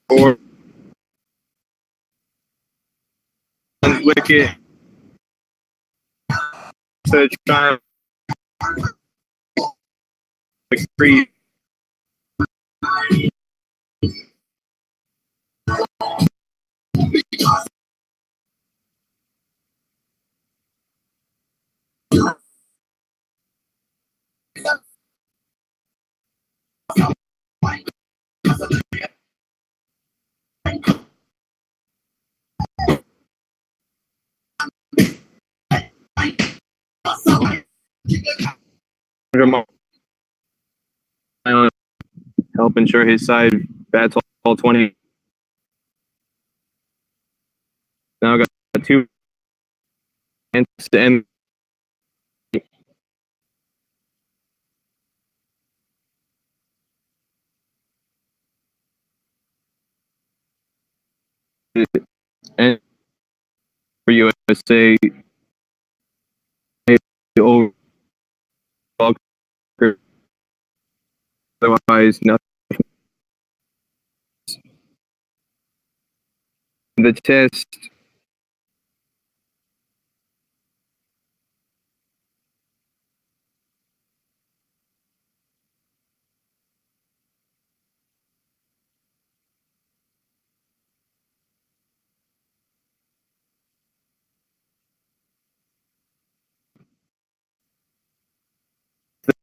or wicket to try to free. Help ensure his side bats all 20. Now got 2 and and for USA otherwise nothing. The test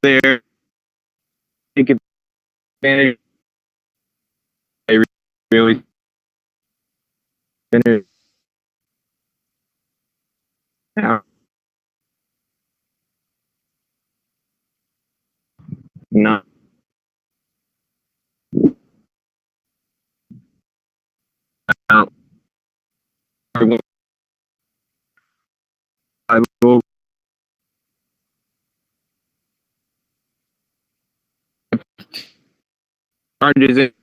there, take advantage. I really finished now. not. I will charges it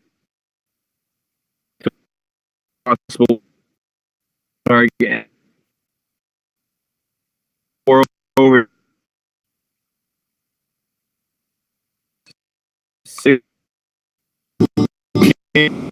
possible target or over 6. And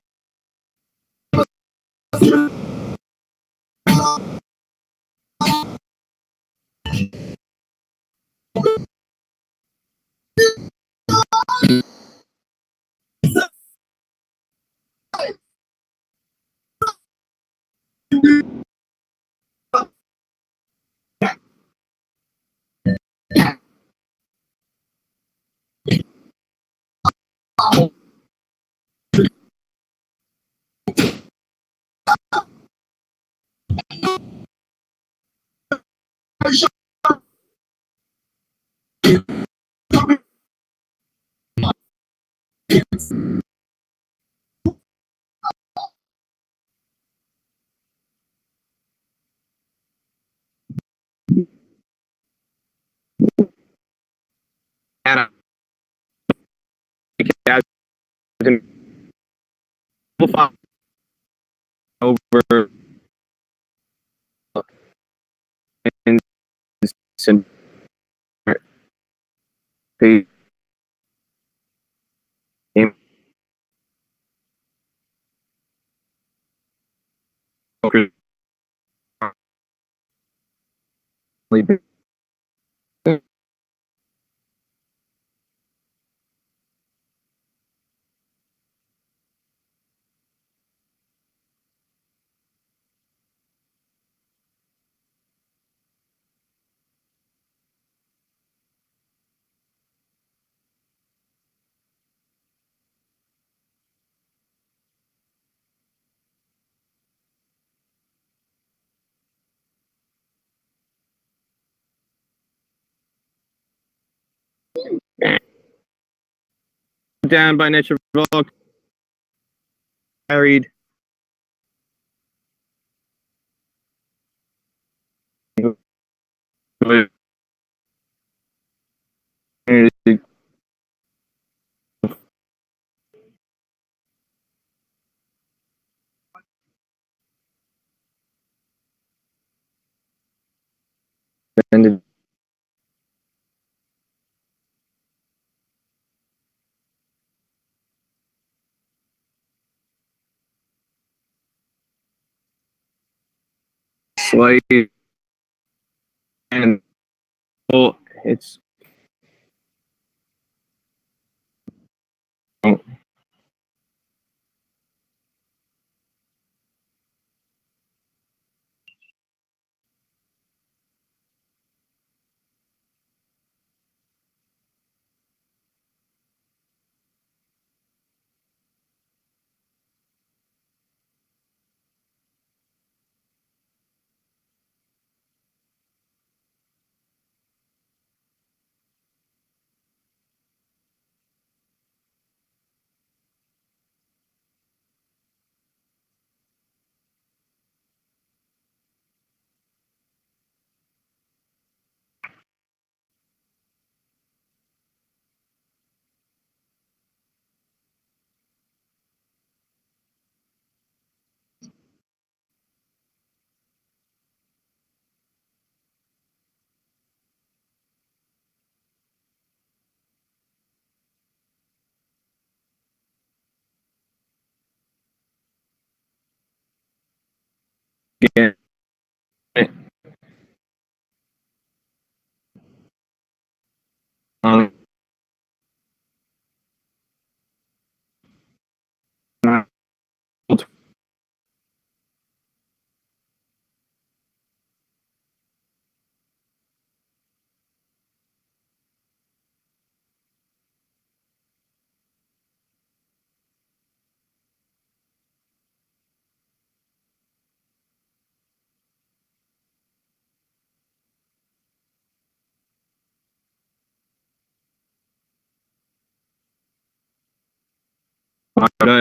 over and some pay game down by Nature Volk, carried ended slight and it's again. Um, Sorry.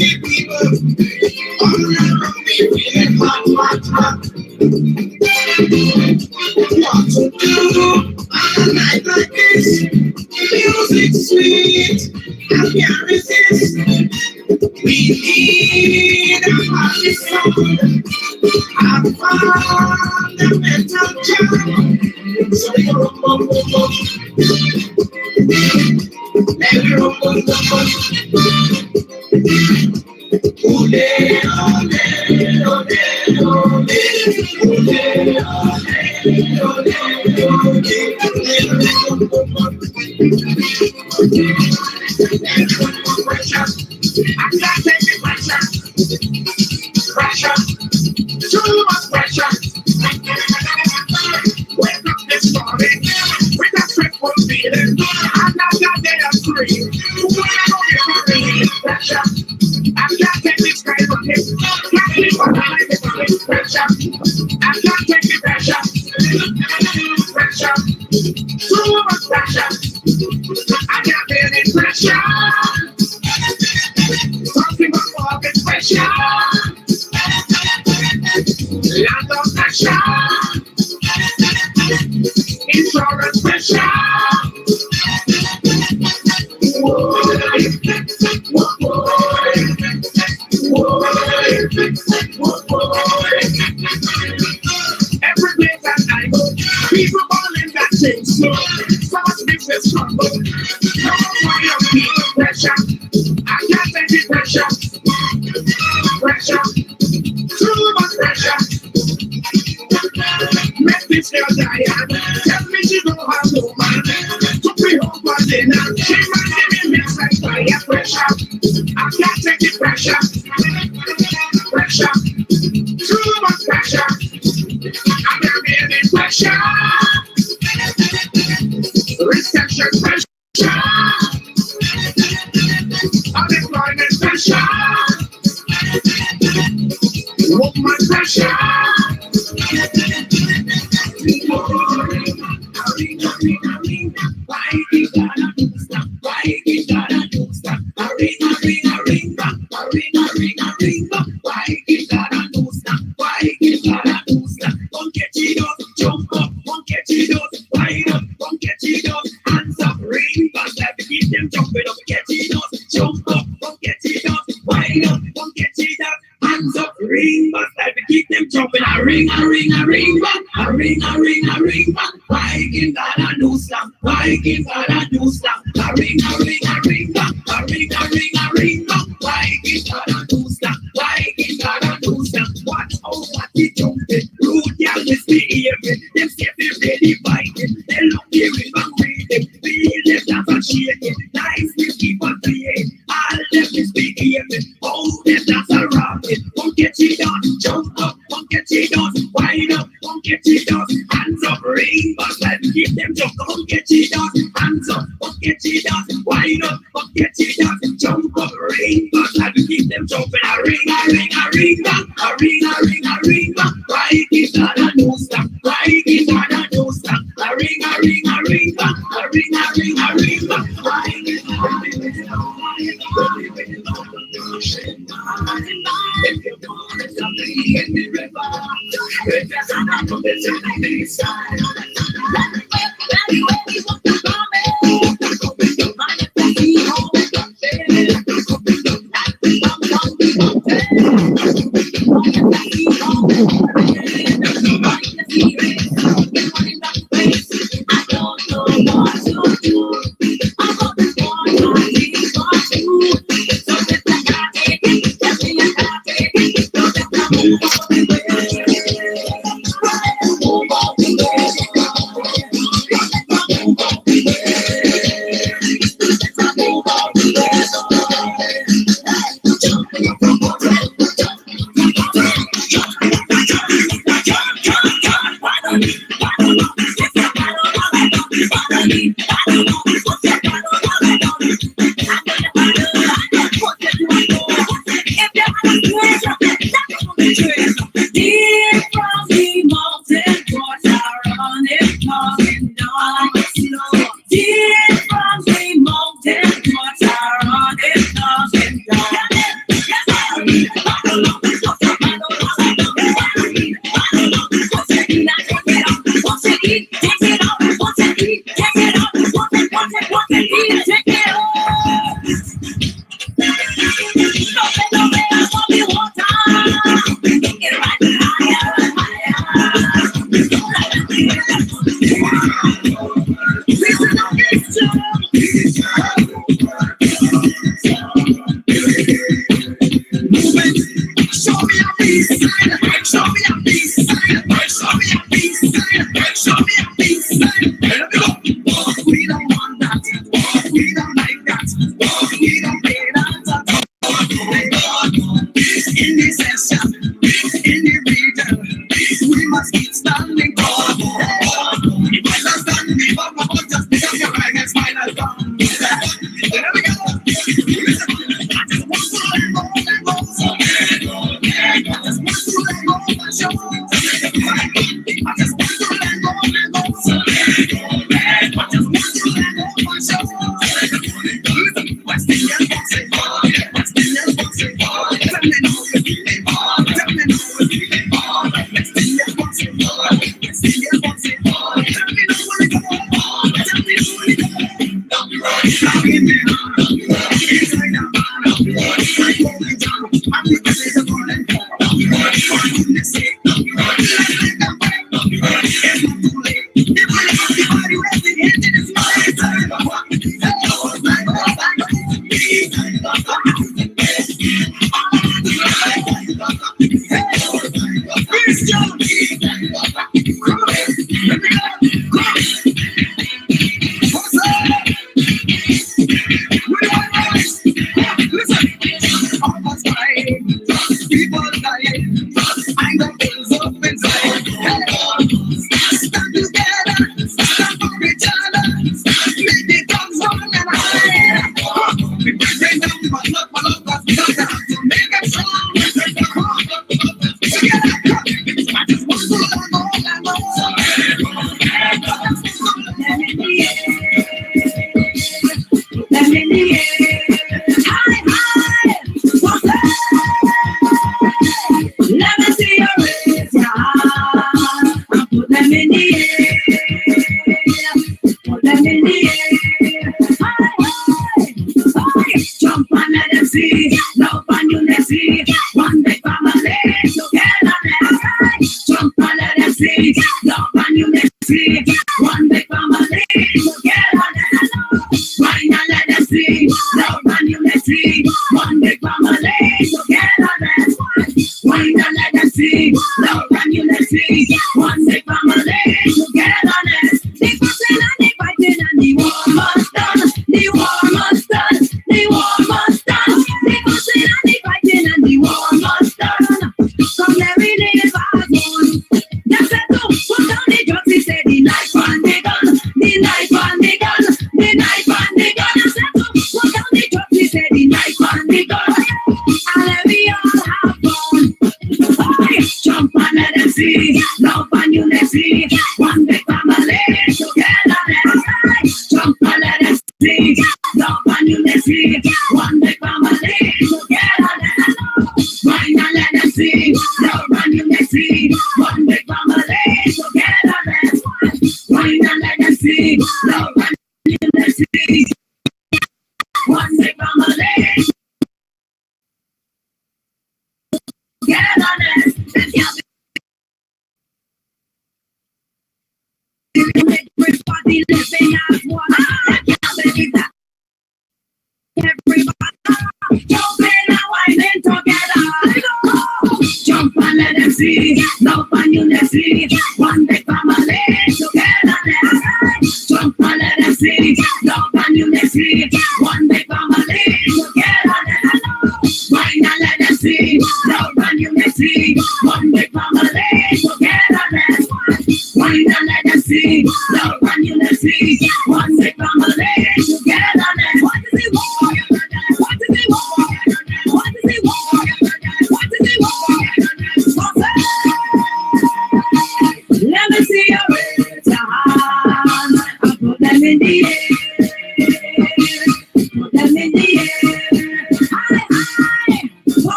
party people. All around me feeling hot, hot, hot. What to do on a night like this? Music sweet, I can't resist. We need a party song. I found the metal jam. So let me roll, ole, ole, ole, ole, pressure. I can't take the pressure. Pressure. Too much pressure. Wake up this morning with a dreadful feeling. Another day of grief. Pressure. I can't take this kind of hit. Can't live my life with pressure. I can't take the pressure. Pressure. Too much pressure. I can't feel the pressure. Something about the pressure. Land of pressure. Insurance pressure. Every place that I go, people balling that thing slow. So much business trouble. No way of feeling pressure. I can't take the pressure. Pressure. Too much pressure. Make this girl Diane. Tell me she don't have no man. To be home for dinner. She might give me mix like fire pressure. I can't take the pressure. Pressure. Too much pressure. I can't bear the pressure. Restriction pressure. Unemployment pressure. Woman pressure. Why you gotta do stuff? Why you gotta do stuff? Ring, ring, ring, ring, ring. Why you gotta do stuff? Why you gotta do stuff? Don't get it up, jump up, don't get it up, wind up, don't get it up, hands up, ring, but let me keep them jumping up, get it up, jump up, don't get it up, wind up, don't get it up, hands up, ring, but let me keep them jumping. A ring, a ring, a ring, a ring, a ring, a ring. Why you gotta do stuff? Why you gotta do stuff? A ring, a ring, a ring, a ring, a ring, a ring. Why you gotta do stuff? Why you gotta do stuff? Watch out what you jumping. Rude girl misbehaving. Them say they ready fighting. They look here with them breathing. Feel them dance and shaking. Nice to keep on playing. All them misbehaving. Oh, them dance and rocking. Don't get it done. Jump up. Don't get it done. Wind up. Don't get it done. Hands up. Ring. But let me keep them jump. Don't get it done. Hands up. Don't get it done. Wind up. Don't get it done. Jump up. Ring. But let me keep them jumping. A ring. A ring. A ring. A ring. A ring. A ring. Why you gotta do stuff? Why you gotta do stuff? A ring. A ring. A ring. A ring. A ring. A ring. Why you gotta do stuff? If you want something in the river, if there's an apple, it's in the side.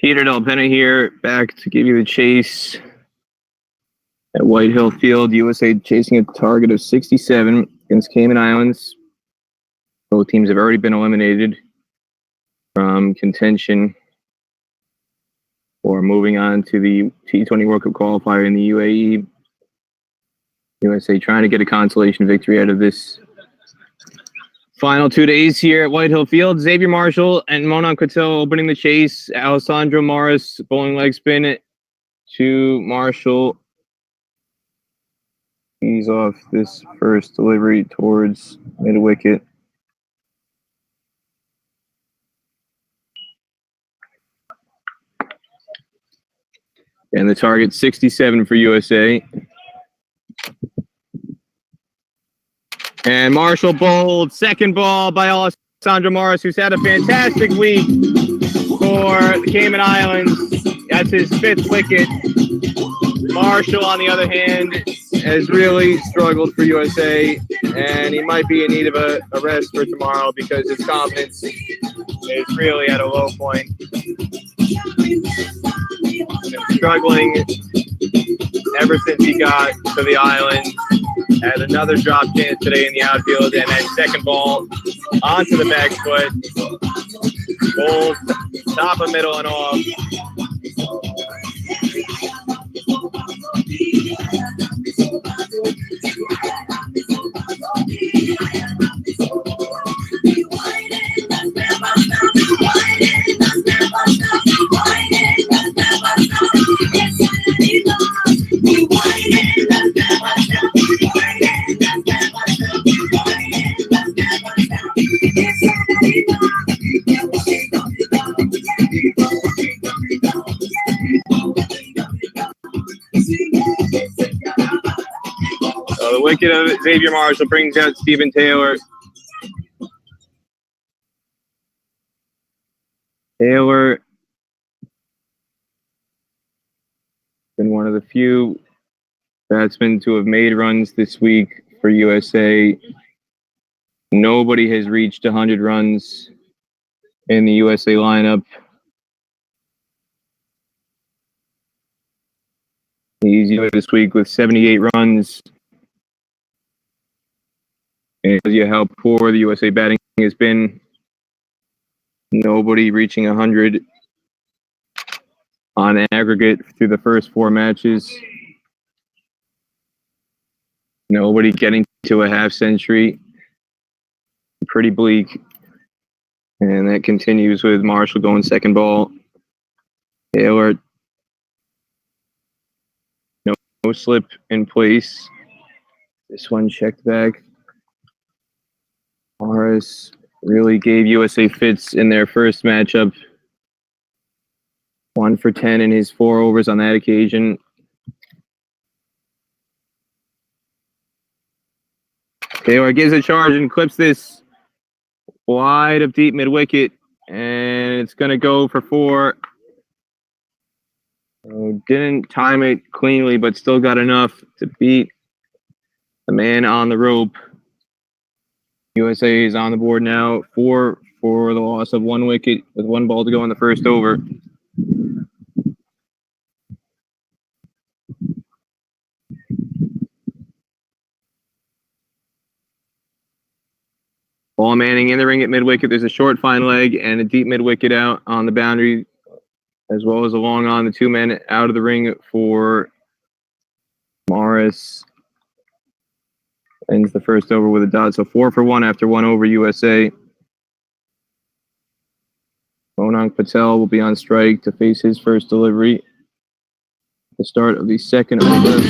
Peter Del Pena here, back to give you the chase at White Hill Field. USA chasing a target of 67 against Cayman Islands. Both teams have already been eliminated from contention or moving on to the T20 World Cup qualifier in the UAE. USA trying to get a consolation victory out of this Final 2 days here at White Hill Field. Xavier Marshall and Monan Quatel opening the chase. Alessandro Morris bowling leg spin to Marshall. He's off this first delivery towards mid-wicket. And the target 67 for USA. And Marshall bowled, second ball by Alessandro Morris, who's had a fantastic week for the Cayman Islands. That's his 5th wicket. Marshall, on the other hand, has really struggled for USA, and he might be in need of a rest for tomorrow because his confidence is really at a low point. Been struggling ever since he got to the island. Had another drop chance today in the outfield, and then second ball onto the back foot. Bowled top of middle and off. So the wicket of Xavier Marshall brings out Stephen Taylor. Taylor been one of the few batsmen to have made runs this week for USA. Nobody has reached 100 runs in the USA lineup. He's this week with 78 runs. And it tells you how poor the USA batting has been. Nobody reaching 100 on aggregate through the first 4 matches. Nobody getting to a half century. Pretty bleak. And that continues with Marshall going second ball. Taylor, no slip in place. This one checked back. Morris really gave USA fits in their first matchup. 1 for 10 in his 4 overs on that occasion. Taylor gives a charge and clips this wide of deep mid-wicket, and it's going to go for 4. Didn't time it cleanly, but still got enough to beat the man on the rope. USA is on the board now, 4 for the loss of 1 wicket with 1 ball to go in the first over. Paul Manning in the ring at mid-wicket. There's a short fine leg and a deep mid-wicket out on the boundary, as well as a long on. The 2 men out of the ring for Morris. Ends the first over with a dot. So 4 for 1 after 1 over USA. Monan Patel will be on strike to face his first delivery. The start of the second over.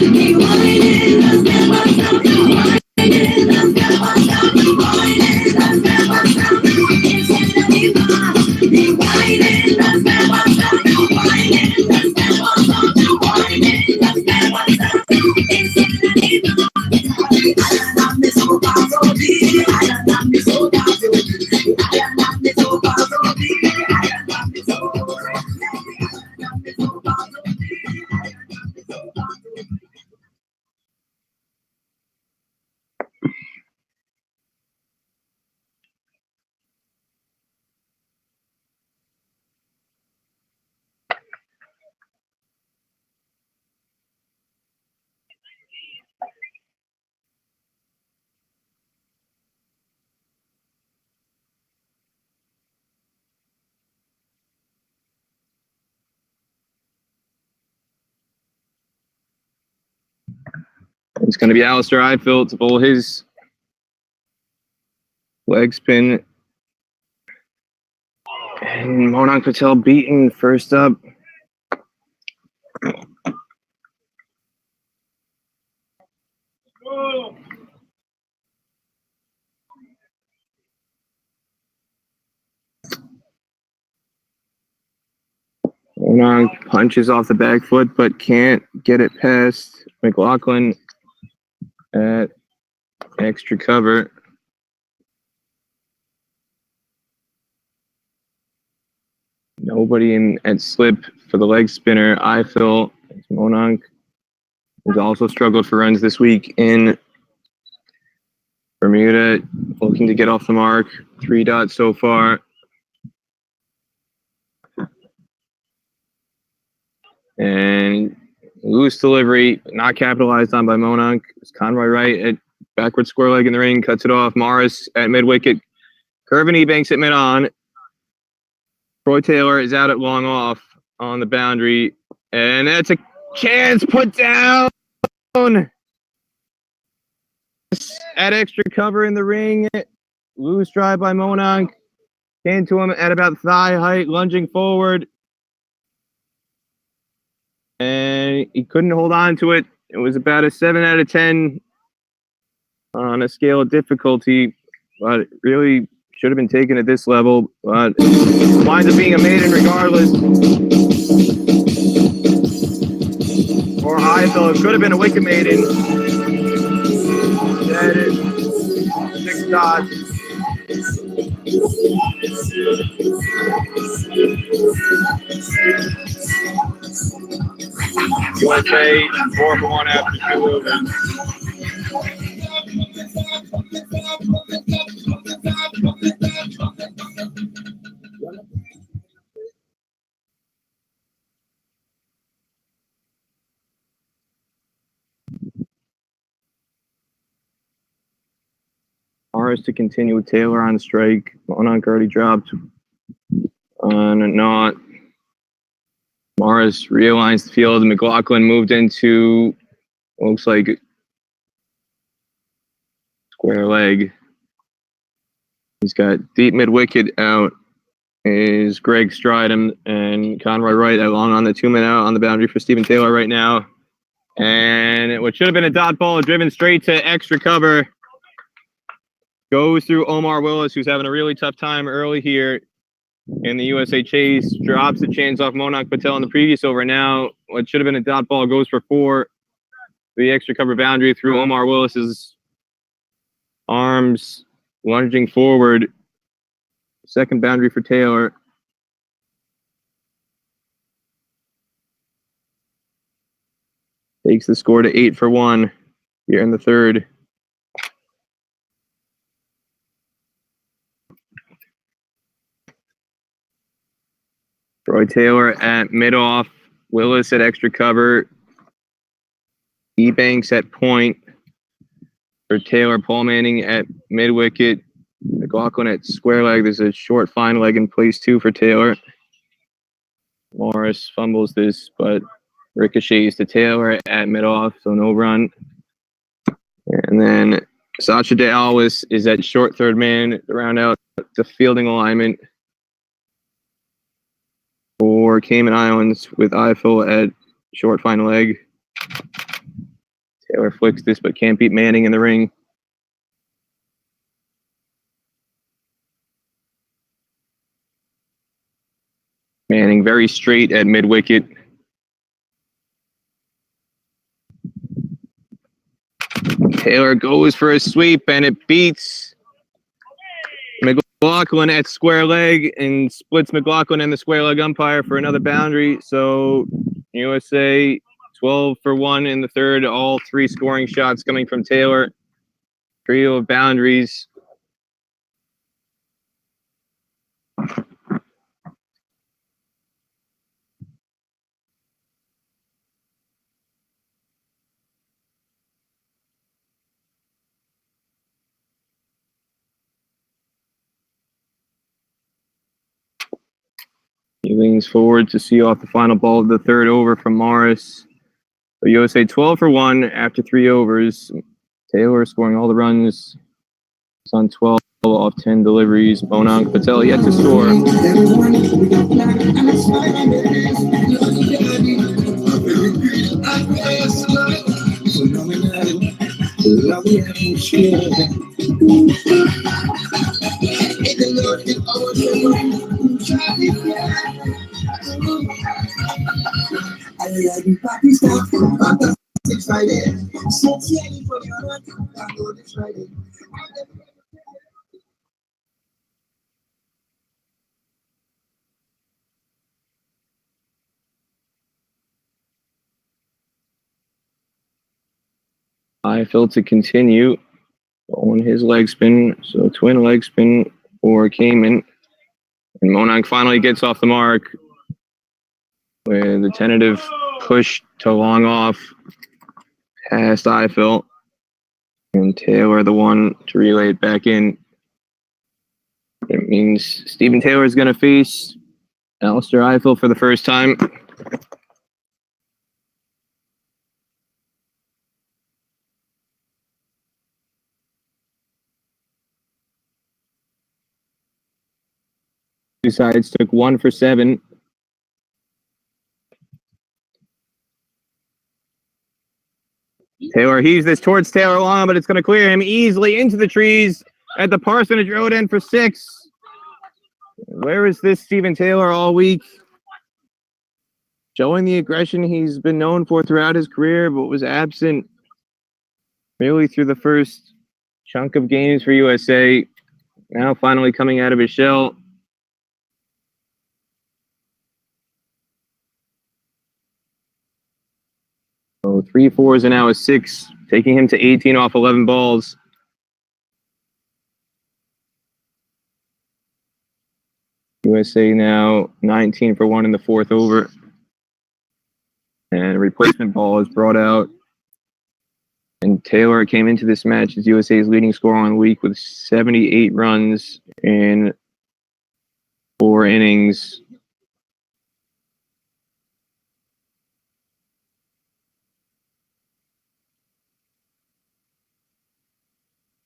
It's going to be Alistair Ifill to bowl his leg spin. And Monang Patel beaten first up. Monang punches off the back foot, but can't get it past McLaughlin at extra cover. Nobody in at slip for the leg spinner. Eiffel. Monang has also struggled for runs this week in Bermuda, looking to get off the mark. 3 dots so far. And loose delivery, not capitalized on by Monang. It's Conroy Wright at backward square leg in the ring, cuts it off. Morris at mid wicket. Curvin Ebanks at mid on. Troy Taylor is out at long off on the boundary. And that's a chance put down at extra cover in the ring. Loose drive by Monang. Came to him at about thigh height, lunging forward. And he couldn't hold on to it. It was about a 7 out of 10 on a scale of difficulty, but it really should have been taken at this level. But it winds up being a maiden regardless. Or Eiffel, it could have been a wicket maiden. That is 6 dots. USA 4 for 1 after 2 overs. Morris to continue with Taylor on strike. Monang already dropped on a knot. Morris realigns the field. McLaughlin moved into, looks like, square leg. He's got deep mid wicket out is Greg Stridham and Conroy Wright along on the 2-man out on the boundary for Stephen Taylor right now. And what should have been a dot ball driven straight to extra cover goes through Omar Willis, who's having a really tough time early here in the USA chase. Drops the chains off Monang Patel in the previous over. Now, what should have been a dot ball goes for 4. The extra cover boundary through Omar Willis's arms, lunging forward. Second boundary for Taylor. Takes the score to 8 for 1 here in the third. Troy Taylor at mid-off. Willis at extra cover. Ebanks at point for Taylor. Paul Manning at mid-wicket. McLaughlin at square leg. There's a short fine leg in place too for Taylor. Morris fumbles this, but ricochets to Taylor at mid-off, so no run. And then Sacha De Alvis is at short third man to round out the fielding alignment for Cayman Islands with Eiffel at short fine leg. Taylor flicks this, but can't beat Manning in the ring. Manning very straight at mid-wicket. Taylor goes for a sweep, and it beats McLaughlin at square leg and splits McLaughlin and the square leg umpire for another boundary. So USA 12 for 1 in the third. All 3 scoring shots coming from Taylor. Trio of boundaries. He leans forward to see off the final ball of the third over from Morris. So USA 12 for 1 after 3 overs. Taylor scoring all the runs. It's on 12. off 10 deliveries. Monang Patel yet to score. Eiffel to continue on his leg spin. So twin leg spin for CAYMAN. And Monang finally gets off the mark with a tentative push to long off past Eiffel. And Taylor the one to relay it back in. It means Stephen Taylor is going to face Alistair Eiffel for the first time. Two sides took 1 for 7. Taylor heaves this towards Taylor Long, but it's going to clear him easily into the trees at the Parsonage Road end for 6. Where is this Stephen Taylor all week? Showing the aggression he's been known for throughout his career, but was absent really through the first chunk of games for USA. Now finally coming out of his shell. So 3 4s and now a 6, taking him to 18 off 11 balls. USA now 19 for 1 in the 4th over. And a replacement ball is brought out. And Taylor came into this match as USA's leading scorer on the week with 78 runs in 4 innings.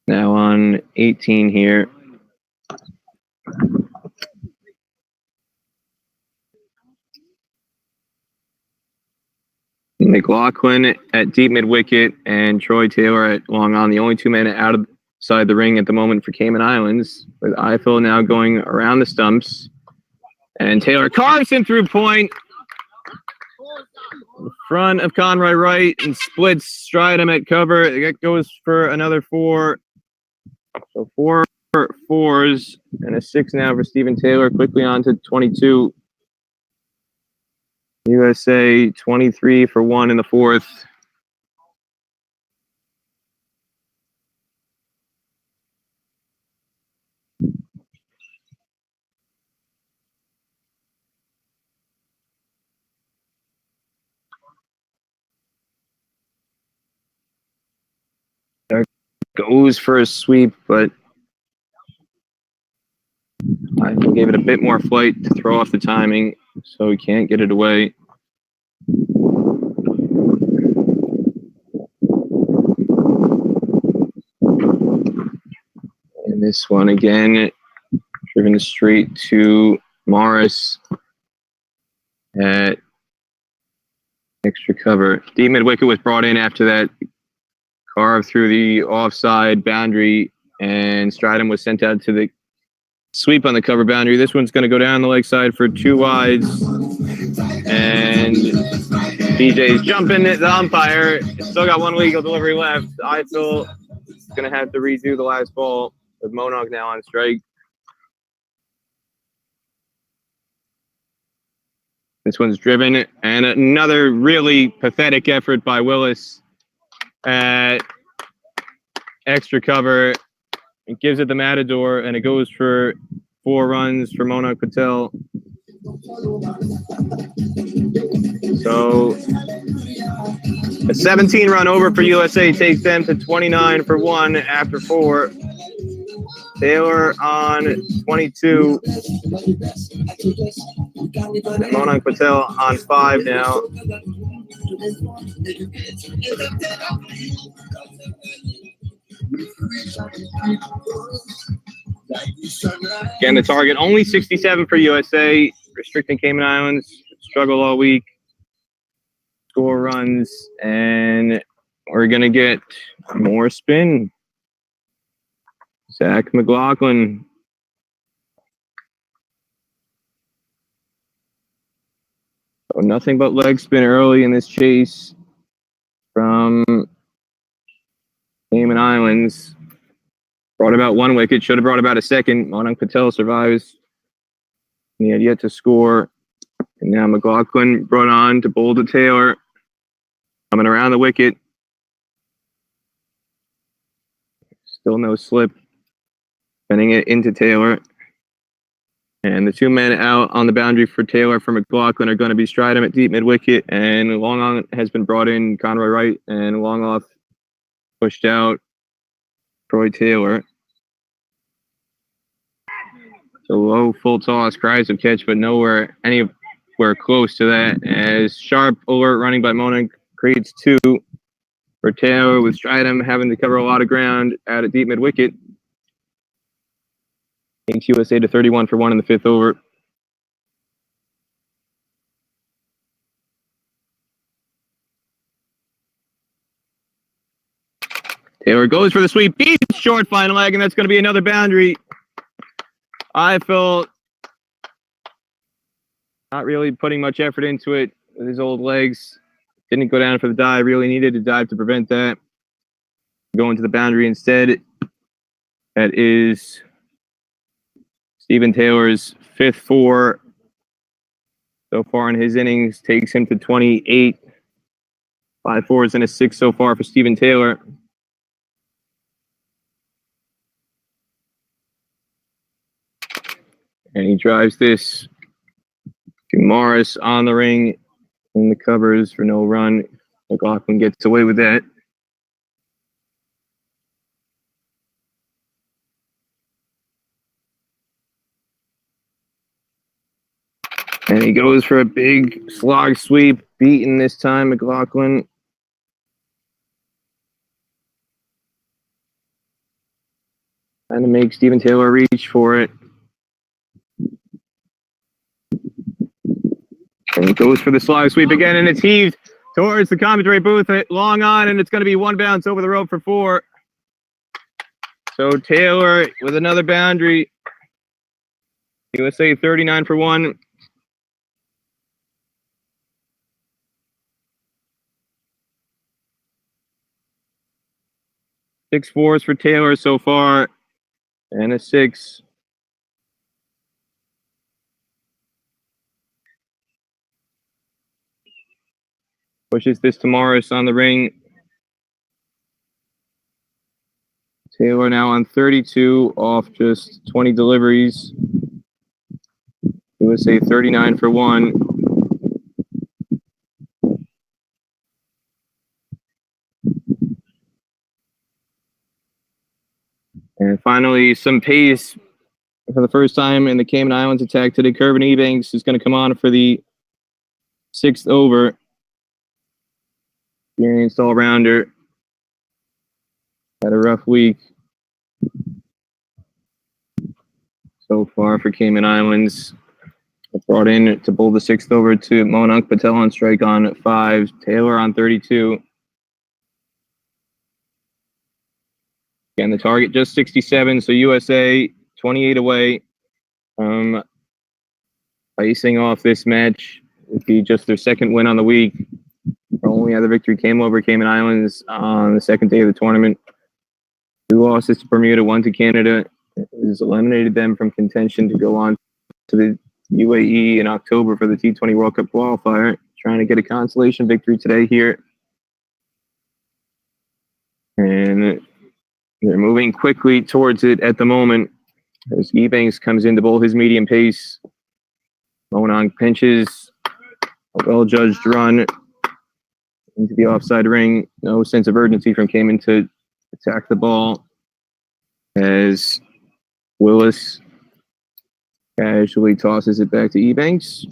Now on 18 here. McLaughlin at deep mid wicket and Troy Taylor at long on, the only 2 men outside the ring at the moment for Cayman Islands, with Eiffel now going around the stumps. And Taylor carves him through point. In front of Conroy Wright and splits stride him at cover. That goes for another 4. So 4 4s and a 6 now for Stephen Taylor. Quickly on to 22. USA 23 for 1 in the 4th. There goes for a sweep, but I gave it a bit more flight to throw off the timing, so he can't get it away. And this one again, driven straight to Morris at extra cover. Deep mid wicket was brought in after that, carved through the offside boundary, and Stridham was sent out to the sweep on the cover boundary. This one's going to go down the leg side for 2 wides. And BJ's jumping at the umpire. Still got 1 legal delivery left. Eiffel is going to have to redo the last ball with Monong now on strike. This one's driven, and another really pathetic effort by Willis at extra cover. It gives it the Matador, and it goes for 4 runs for Monang Patel. So a 17-run over for USA takes them to 29 for 1 after 4. Taylor on 22. Monang Patel on 5 now. Again, the target only 67 for USA. Restricting Cayman Islands. Struggle all week. Score runs, and we're gonna get more spin. Zach McLaughlin. So nothing but leg spin early in this chase from Cayman Islands. Brought about one wicket, should have brought about a second. Monang Patel survives. He had yet to score. And now McLaughlin brought on to bowl to Taylor. Coming around the wicket. Still no slip. Sending it into Taylor. And the two men out on the boundary for Taylor for McLaughlin are going to be Stridham at deep mid-wicket. And long on has been brought in, Conroy Wright. And long off pushed out Troy Taylor. So low full toss, cries of catch, but anywhere close to that. As sharp alert running by Mona creates two for Taylor, with Stridham having to cover a lot of ground at a deep mid wicket. Takes USA to 31 for 1 in the 5th over. Taylor goes for the sweep, beats short fine leg, and that's going to be another boundary. I felt not really putting much effort into it with his old legs. Didn't go down for the dive. Really needed to dive to prevent that. Going to the boundary instead. That is Stephen Taylor's 5th 4 so far in his innings. Takes him to 28. 5 4s and a 6 so far for Stephen Taylor. And he drives this to Morris on the ring in the covers for no run. McLaughlin gets away with that. And he goes for a big slog sweep, beaten this time, McLaughlin. Trying to make Stephen Taylor reach for it. And he goes for the slog sweep again, and it's heaved towards the commentary booth. Long on, and it's going to be one bounce over the rope for 4. So Taylor with another boundary. USA 39 for 1. Six 4s for Taylor so far, and a 6. Pushes this to Morris on the ring. Taylor now on 32 off just 20 deliveries. USA 39 for 1. And finally, some pace for the first time in the Cayman Islands attack today. Kirby Ebanks is going to come on for the 6th over. Experienced all-rounder. Had a rough week so far for Cayman Islands. Brought in to bowl the 6th over to Monang Patel on strike on 5. Taylor on 32. Again, the target just 67, so USA 28 away. Icing off this match would be just their 2nd win on the week. Their only other victory came over Cayman Islands on the 2nd day of the tournament. 2 losses to Bermuda, 1 to Canada. It has eliminated them from contention to go on to the UAE in October for the T20 World Cup qualifier. Trying to get a consolation victory today here. And they're moving quickly towards it at the moment as Ebanks comes in to bowl his medium pace. Monang pinches a well-judged run into the offside ring. No sense of urgency from Cayman to attack the ball as Willis casually tosses it back to Ebanks.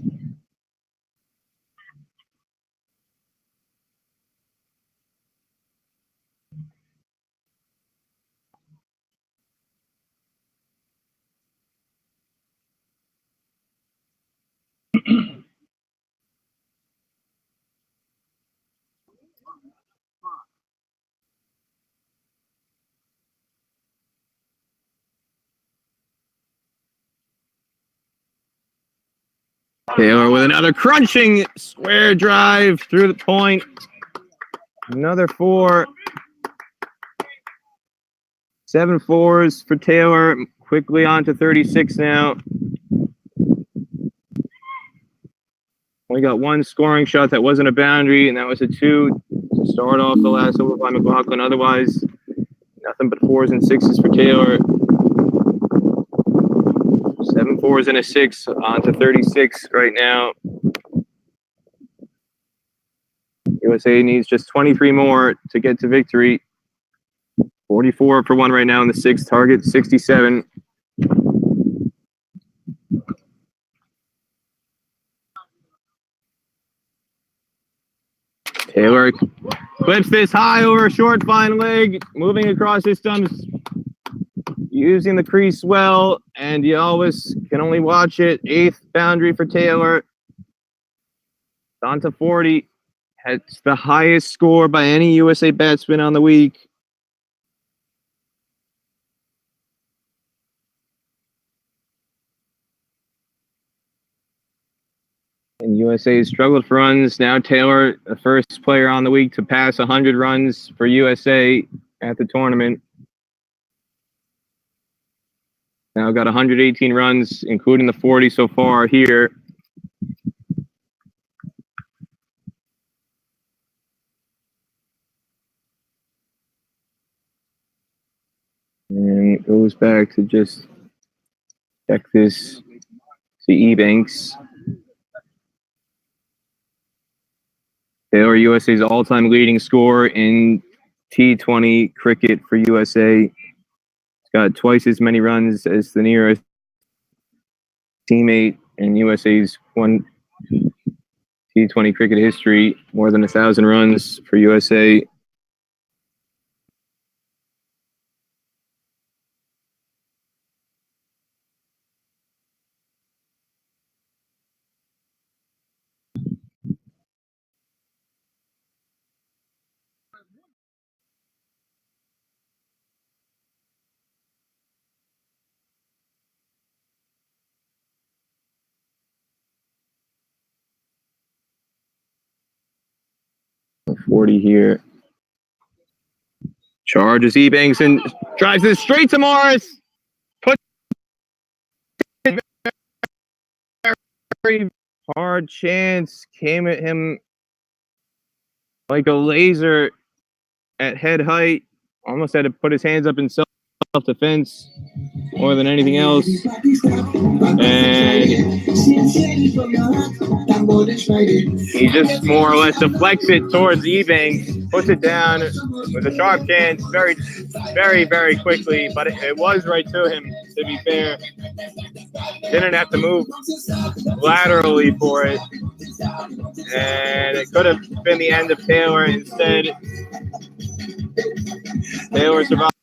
Taylor with another crunching square drive through the point. Another 4. 7 4s for Taylor. Quickly on to 36 now. We got one scoring shot that wasn't a boundary, and that was a 2 to start off the last over by McLaughlin. Otherwise, nothing but 4s and 6s for Taylor. 7 4s and a 6 on to 36 right now. USA needs just 23 more to get to victory. 44 for 1 right now in the 6th target, 67. Taylor clips this high over a short fine leg, moving across his stumps, using the crease well, and you always can only watch it. 8th boundary for Taylor. On to 40. It's the highest score by any USA batsman on the week. And USA struggled for runs. Now Taylor, the first player on the week to pass 100 runs for USA at the tournament. Now got 118 runs, including the 40 so far here. And it goes back to just check this. See Ebanks. Taylor, USA's all-time leading scorer in T20 cricket for USA. He's got twice as many runs as the nearest teammate in USA's one T20 cricket history. More than 1,000 runs for USA. A 40 here. Charges Ebanks and drives this straight to Morris. Puts it very hard chance. Came at him like a laser at head height. Almost had to put his hands up in self-defense more than anything else. And he just more or less deflects it towards Ebanks, puts it down with a sharp chance very, very, very quickly. But it was right to him, to be fair. Didn't have to move laterally for it. And it could have been the end of Taylor. Instead, Taylor survived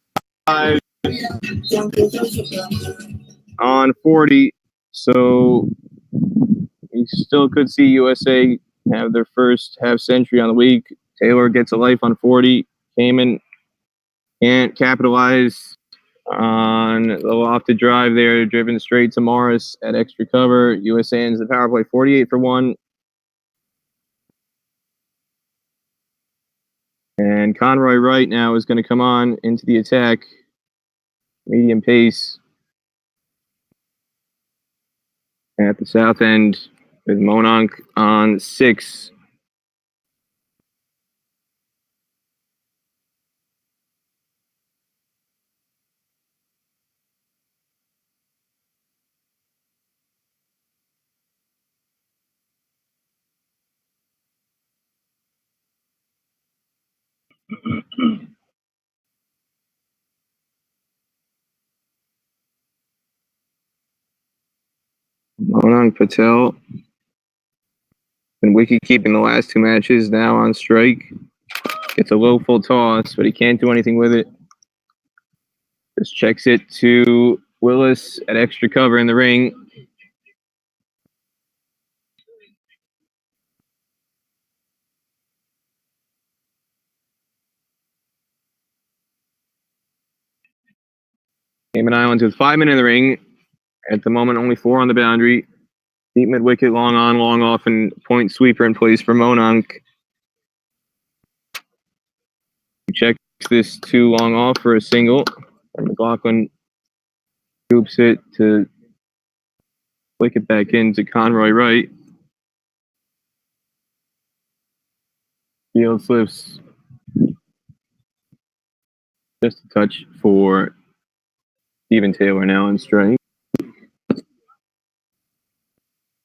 on 40. So you still could see USA have their first half century on the week. Taylor gets a life on 40. CAYMAN can't capitalize on the lofted drive there, driven straight to Morris at extra cover. USA ends the power play 48 for 1. And Conroy Wright now is going to come on into the attack. Medium pace at the south end with Mononk on 6. Mononk Patel been wicket keeping the last 2 matches, now on strike. Gets a low full toss, but he can't do anything with it. Just checks it to Willis at extra cover in the ring. Cayman Islands with 5 men in the ring. At the moment, only 4 on the boundary. Deep mid wicket, long on, long off, and point sweeper in place for Mononk. Checks this 2 long off for a single. And McLaughlin scoops it to flick it back into Conroy Wright. Field slips just a touch for Stephen Taylor now on strike.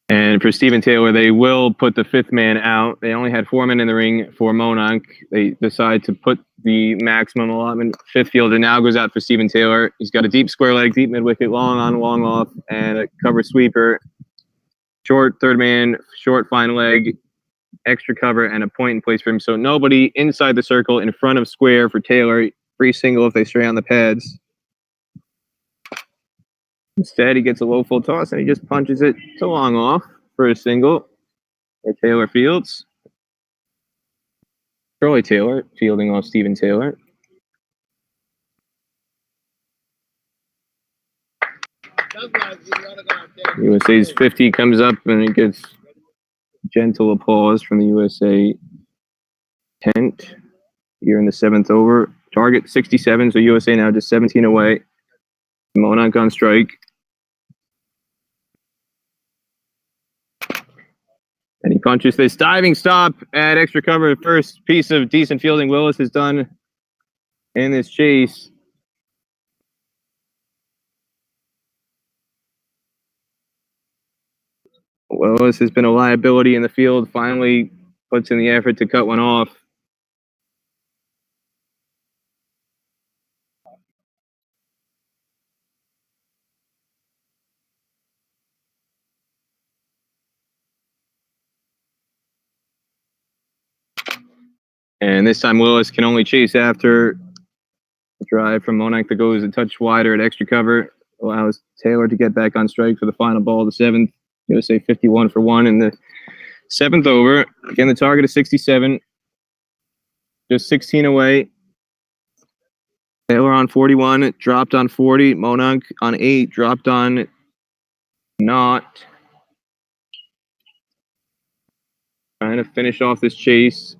And for Stephen Taylor, they will put the 5th man out. They only had 4 men in the ring for Mononk. They decide to put the maximum allotment. 5th fielder now goes out for Stephen Taylor. He's got a deep square leg, deep mid wicket, long on, long off, and a cover sweeper. Short 3rd man, short fine leg, extra cover, and a point in place for him. So nobody inside the circle in front of square for Taylor. Free single if they stray on the pads. Instead, he gets a low full toss and he just punches it to long off for a single at Taylor Fields. Troy Taylor fielding off Stephen Taylor. USA's 50 comes up and it gets gentle applause from the USA tent here in the 7th over. Target 67, so USA now just 17 away. Mononk on strike. And he punches this diving stop at extra cover. First piece of decent fielding Willis has done in this chase. Willis has been a liability in the field. Finally puts in the effort to cut one off. And this time Willis can only chase after the drive from Mononk that goes a touch wider at extra cover. Allows Taylor to get back on strike for the final ball of the 7th. USA 51 for 1 in the 7th over. Again, the target is 67. Just 16 away. Taylor on 41, dropped on 40. Mononk on 8, dropped on not. Trying to finish off this chase.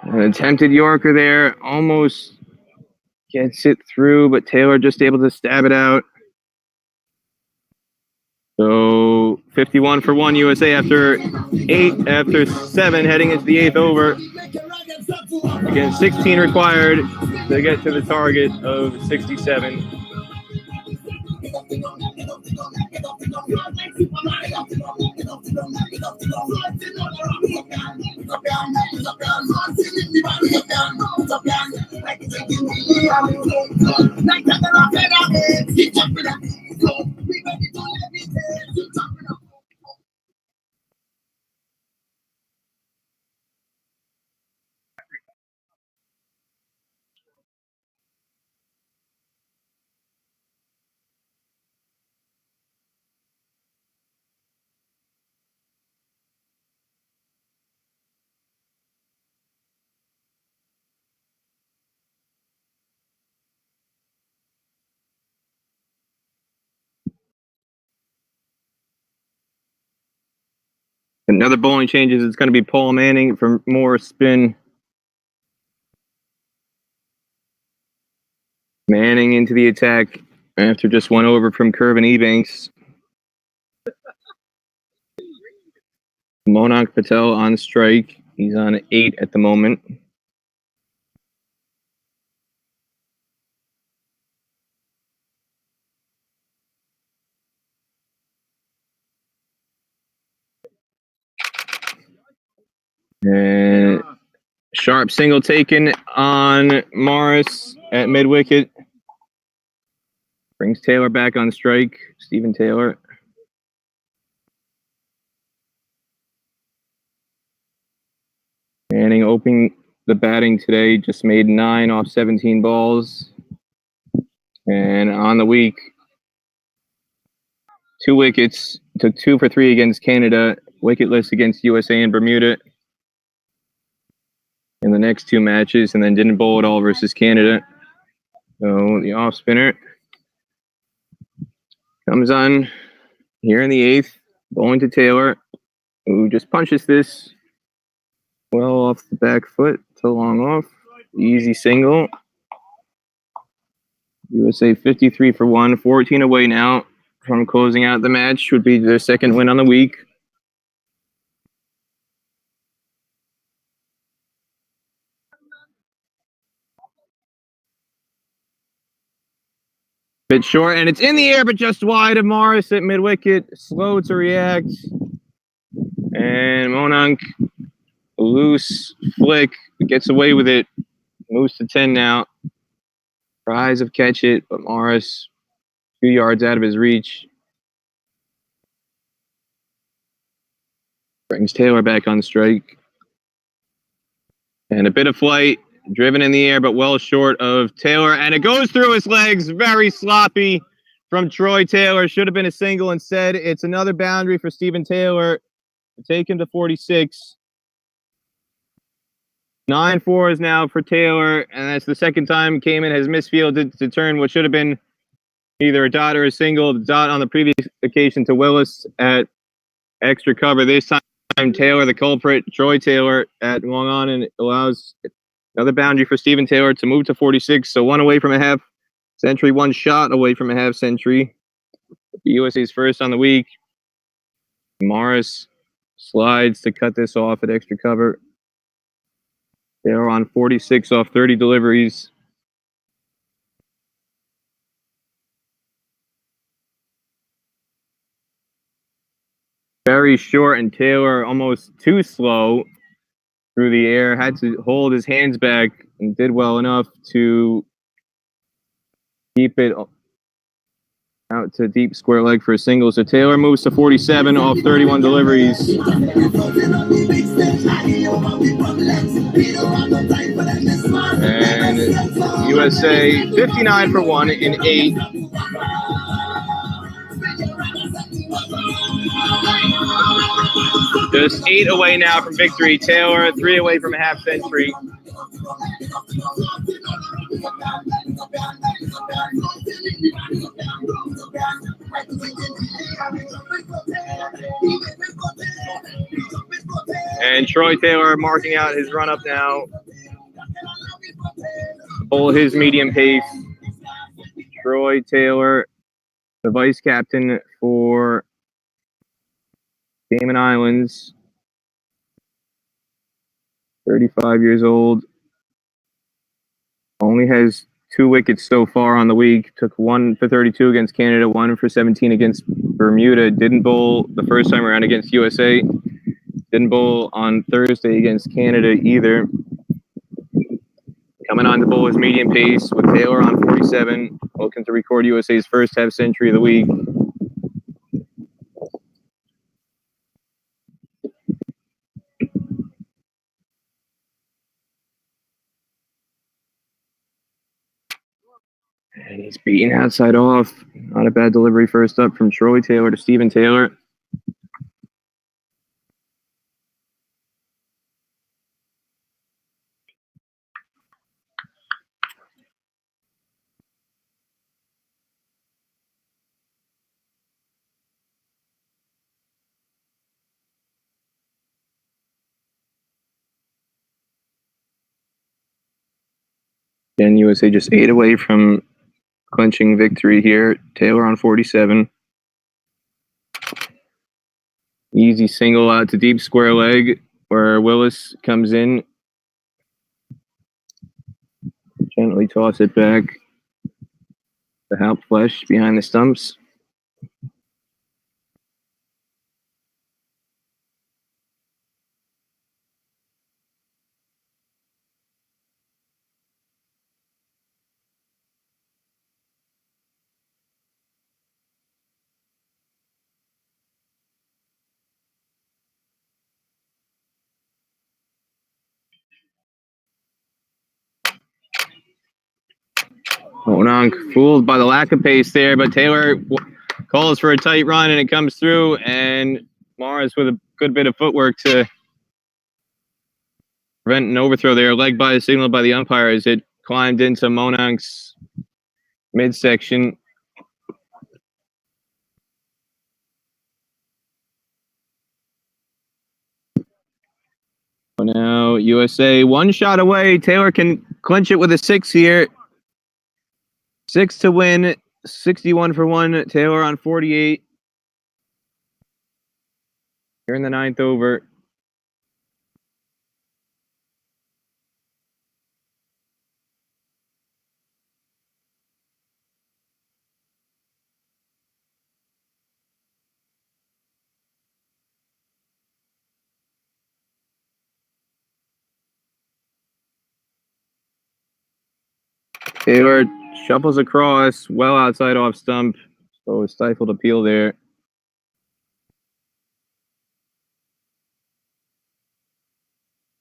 An attempted Yorker there, almost gets it through, but Taylor just able to stab it out. So 51 for 1 USA after 7, heading into the 8th over. Again, 16 required to get to the target of 67. Another bowling changes. It's going to be Paul Manning for more spin. Manning into the attack after just one over from Curvin Ebanks. Mononk Patel on strike. He's on 8 at the moment. And sharp single taken on Morris at mid-wicket. Brings Taylor back on strike. Stephen Taylor. Manning opening the batting today, just made 9 off 17 balls. And on the week, 2 wickets. Took 2 for 3 against Canada. Wicketless against USA and Bermuda in the next 2 matches, and then didn't bowl at all versus Canada. So the off spinner comes on here in the 8th, bowling to Taylor, who just punches this well off the back foot to long off. Easy single. USA 53 for 1, 14 away now from closing out the match. Would be their second win on the week. Bit short, and it's in the air, but just wide of Morris at mid-wicket. Slow to react. And Monank, loose flick, gets away with it. Moves to 10 now. Tries to catch it, but Morris 2 yards out of his reach. Brings Taylor back on strike. And a bit of flight, driven in the air, but well short of Taylor. And it goes through his legs. Very sloppy from Troy Taylor. Should have been a single. Instead, it's another boundary for Stephen Taylor to take him to 46. 9-4 is now for Taylor, and that's the second time CAYMAN has misfielded to turn what should have been either a dot or a single. The dot on the previous occasion to Willis at extra cover. This time, Taylor, the culprit, Troy Taylor at long on, and it allows another boundary for Stephen Taylor to move to 46. So 1 away from a half century, 1 shot away from a half century. The USA's first on the week. Morris slides to cut this off at extra cover. Taylor on 46 off 30 deliveries. Very short, and Taylor almost too slow through the air. Had to hold his hands back and did well enough to keep it out to deep square leg for a single. So Taylor moves to 47 off 31 deliveries. And USA 59 for 1 in 8. Just 8 away now from victory. Taylor 3 away from a half century. And Troy Taylor marking out his run up now. Bowl his medium pace. Troy Taylor, the vice captain for Cayman Islands, 35 years old. Only has 2 wickets so far on the week. Took 1 for 32 against Canada, 1 for 17 against Bermuda. Didn't bowl the first time around against USA. Didn't bowl on Thursday against Canada either. Coming on to bowl his medium pace with Taylor on 47. Looking to record USA's first half century of the week. And he's beaten outside off. Not a bad delivery first up from Troy Taylor to Stephen Taylor. And USA just 8 away from clinching victory here. Taylor on 47. Easy single out to deep square leg where Willis comes in. Gently toss it back. The Halp flesh behind the stumps. Monank fooled by the lack of pace there, but Taylor calls for a tight run, and it comes through, and Morris with a good bit of footwork to prevent an overthrow there. Leg by signal by the umpire as it climbed into Monank's midsection. Now USA one shot away. Taylor can clinch it with a 6 here. 6 to win. 61 for 1. Taylor on 48. Here in the 9th over. Taylor shuffles across, well outside off stump. So a stifled appeal there.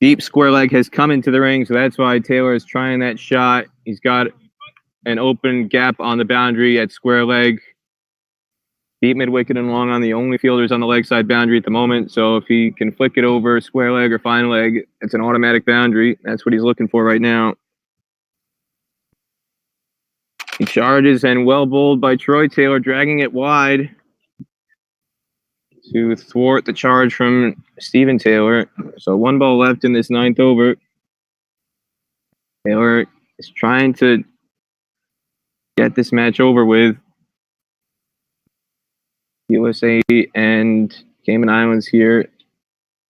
Deep square leg has come into the ring, so that's why Taylor is trying that shot. He's got an open gap on the boundary at square leg. Deep mid-wicket and long on, the only fielders on the leg side boundary at the moment. So if he can flick it over square leg or fine leg, it's an automatic boundary. That's what he's looking for right now. He charges and well bowled by Troy Taylor, dragging it wide to thwart the charge from Stephen Taylor. So 1 ball left in this 9th over. Taylor is trying to get this match over with. USA and Cayman Islands here at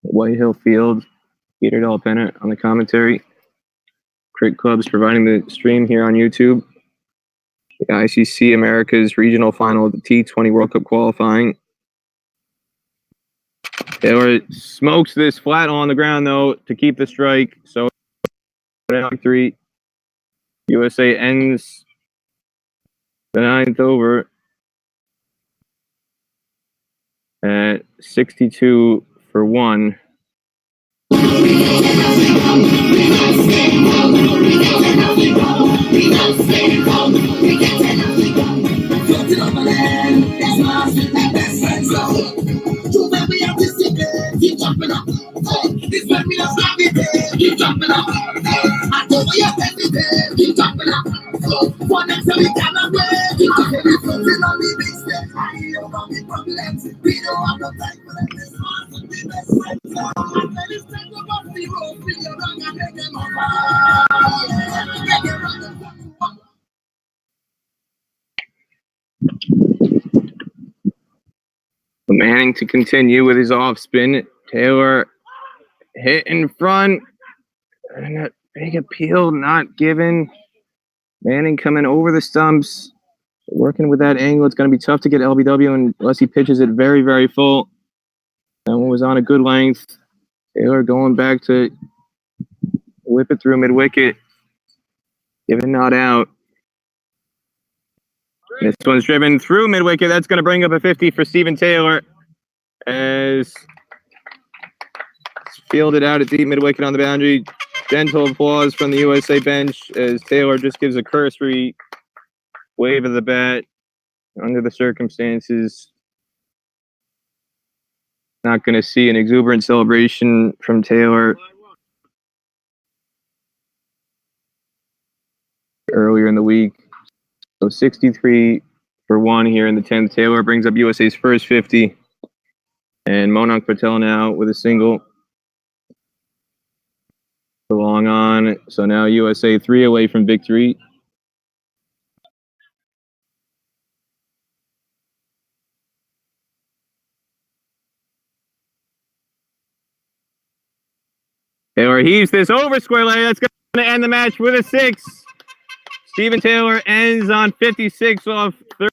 White Hill Field. Peter Delpena on the commentary. CricClubs providing the stream here on YouTube. The ICC America's regional final of the T20 World Cup qualifying. Taylor smokes this flat on the ground, though, to keep the strike. So, 3. USA ends the 9th over at 62 for 1. Keep jumping up. This when we don't stop it. Keep jumping up. I know we are everything. Keep jumping up. One next to we cannot wait. Keep jumping up. Floating on the big stage. I don't have any problems. We don't have no time for them. This one's the best friend. I'm ready to take the bus. We roll. We go wrong and make them up. Make it wrong. Manning to continue with his off spin. Taylor hit in front. And a big appeal not given. Manning coming over the stumps. Working with that angle. It's going to be tough to get LBW unless he pitches it very, very full. That one was on a good length. Taylor going back to whip it through mid-wicket. Given not out. This one's driven through mid-wicket. That's going to bring up a 50 for Stephen Taylor as it's fielded out at deep mid-wicket on the boundary. Gentle applause from the USA bench as Taylor just gives a cursory wave of the bat under the circumstances. Not going to see an exuberant celebration from Taylor earlier in the week. So 63 for 1 here in the 10th. Taylor brings up USA's first 50. And Monank Patel now with a single. Long on. So now USA 3 away from victory. Taylor heaves this over square leg. That's going to end the match with a 6. Stephen Taylor ends on 56 off 30.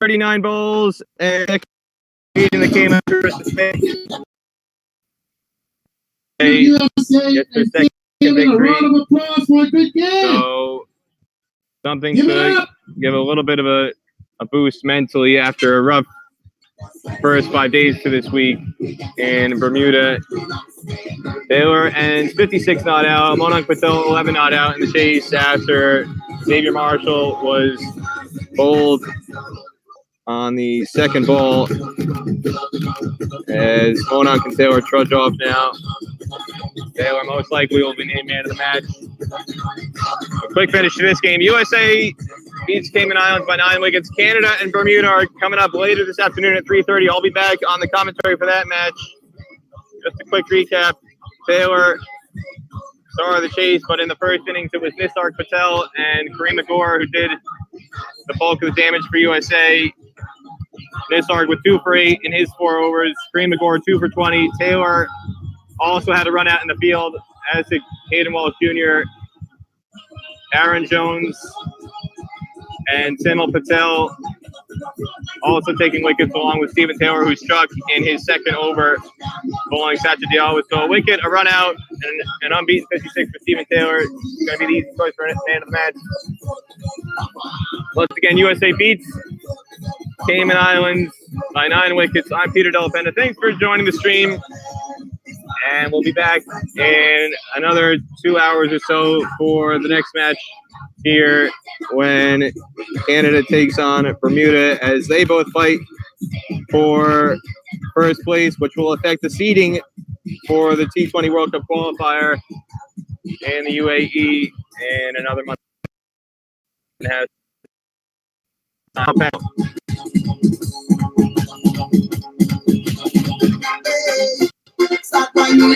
$39 bowls and the CAYMAN gets their second victory. So something to give a little bit of a boost mentally after a rough first 5 days to this week in Bermuda. Taylor ends 56 not out. Monarch Patel 11 not out in the chase after Xavier Marshall was bowled on the second ball as Monarch and Taylor trudge off now. Taylor most likely will be named man of the match. A quick finish to this game. USA beats Cayman Islands by 9 wickets. Canada and Bermuda are coming up later this afternoon at 3:30. I'll be back on the commentary for that match. Just a quick recap. Taylor, star of the chase, but in the first innings it was Nisarg Patel and Kareem Agor who did the bulk of the damage for USA. Nisarg with 2 for 8 in his 4 overs. Kareem Agor 2 for 20. Taylor also had a run out in the field, as did Hayden Walsh Jr., Aaron Jones, and Simil Patel also taking wickets along with Stephen Taylor, who struck in his second over, bowling Satya Dial with a wicket, a run out, and an unbeaten 56 for Stephen Taylor. It's going to be the easy choice for man of the match. Once again, USA beats Cayman Islands by 9 wickets. I'm Peter Delapenda. Thanks for joining the stream. And we'll be back in another 2 hours or so for the next match here when Canada takes on Bermuda as they both fight for first place, which will affect the seeding for the T20 World Cup qualifier in the UAE in another month. Stop by you,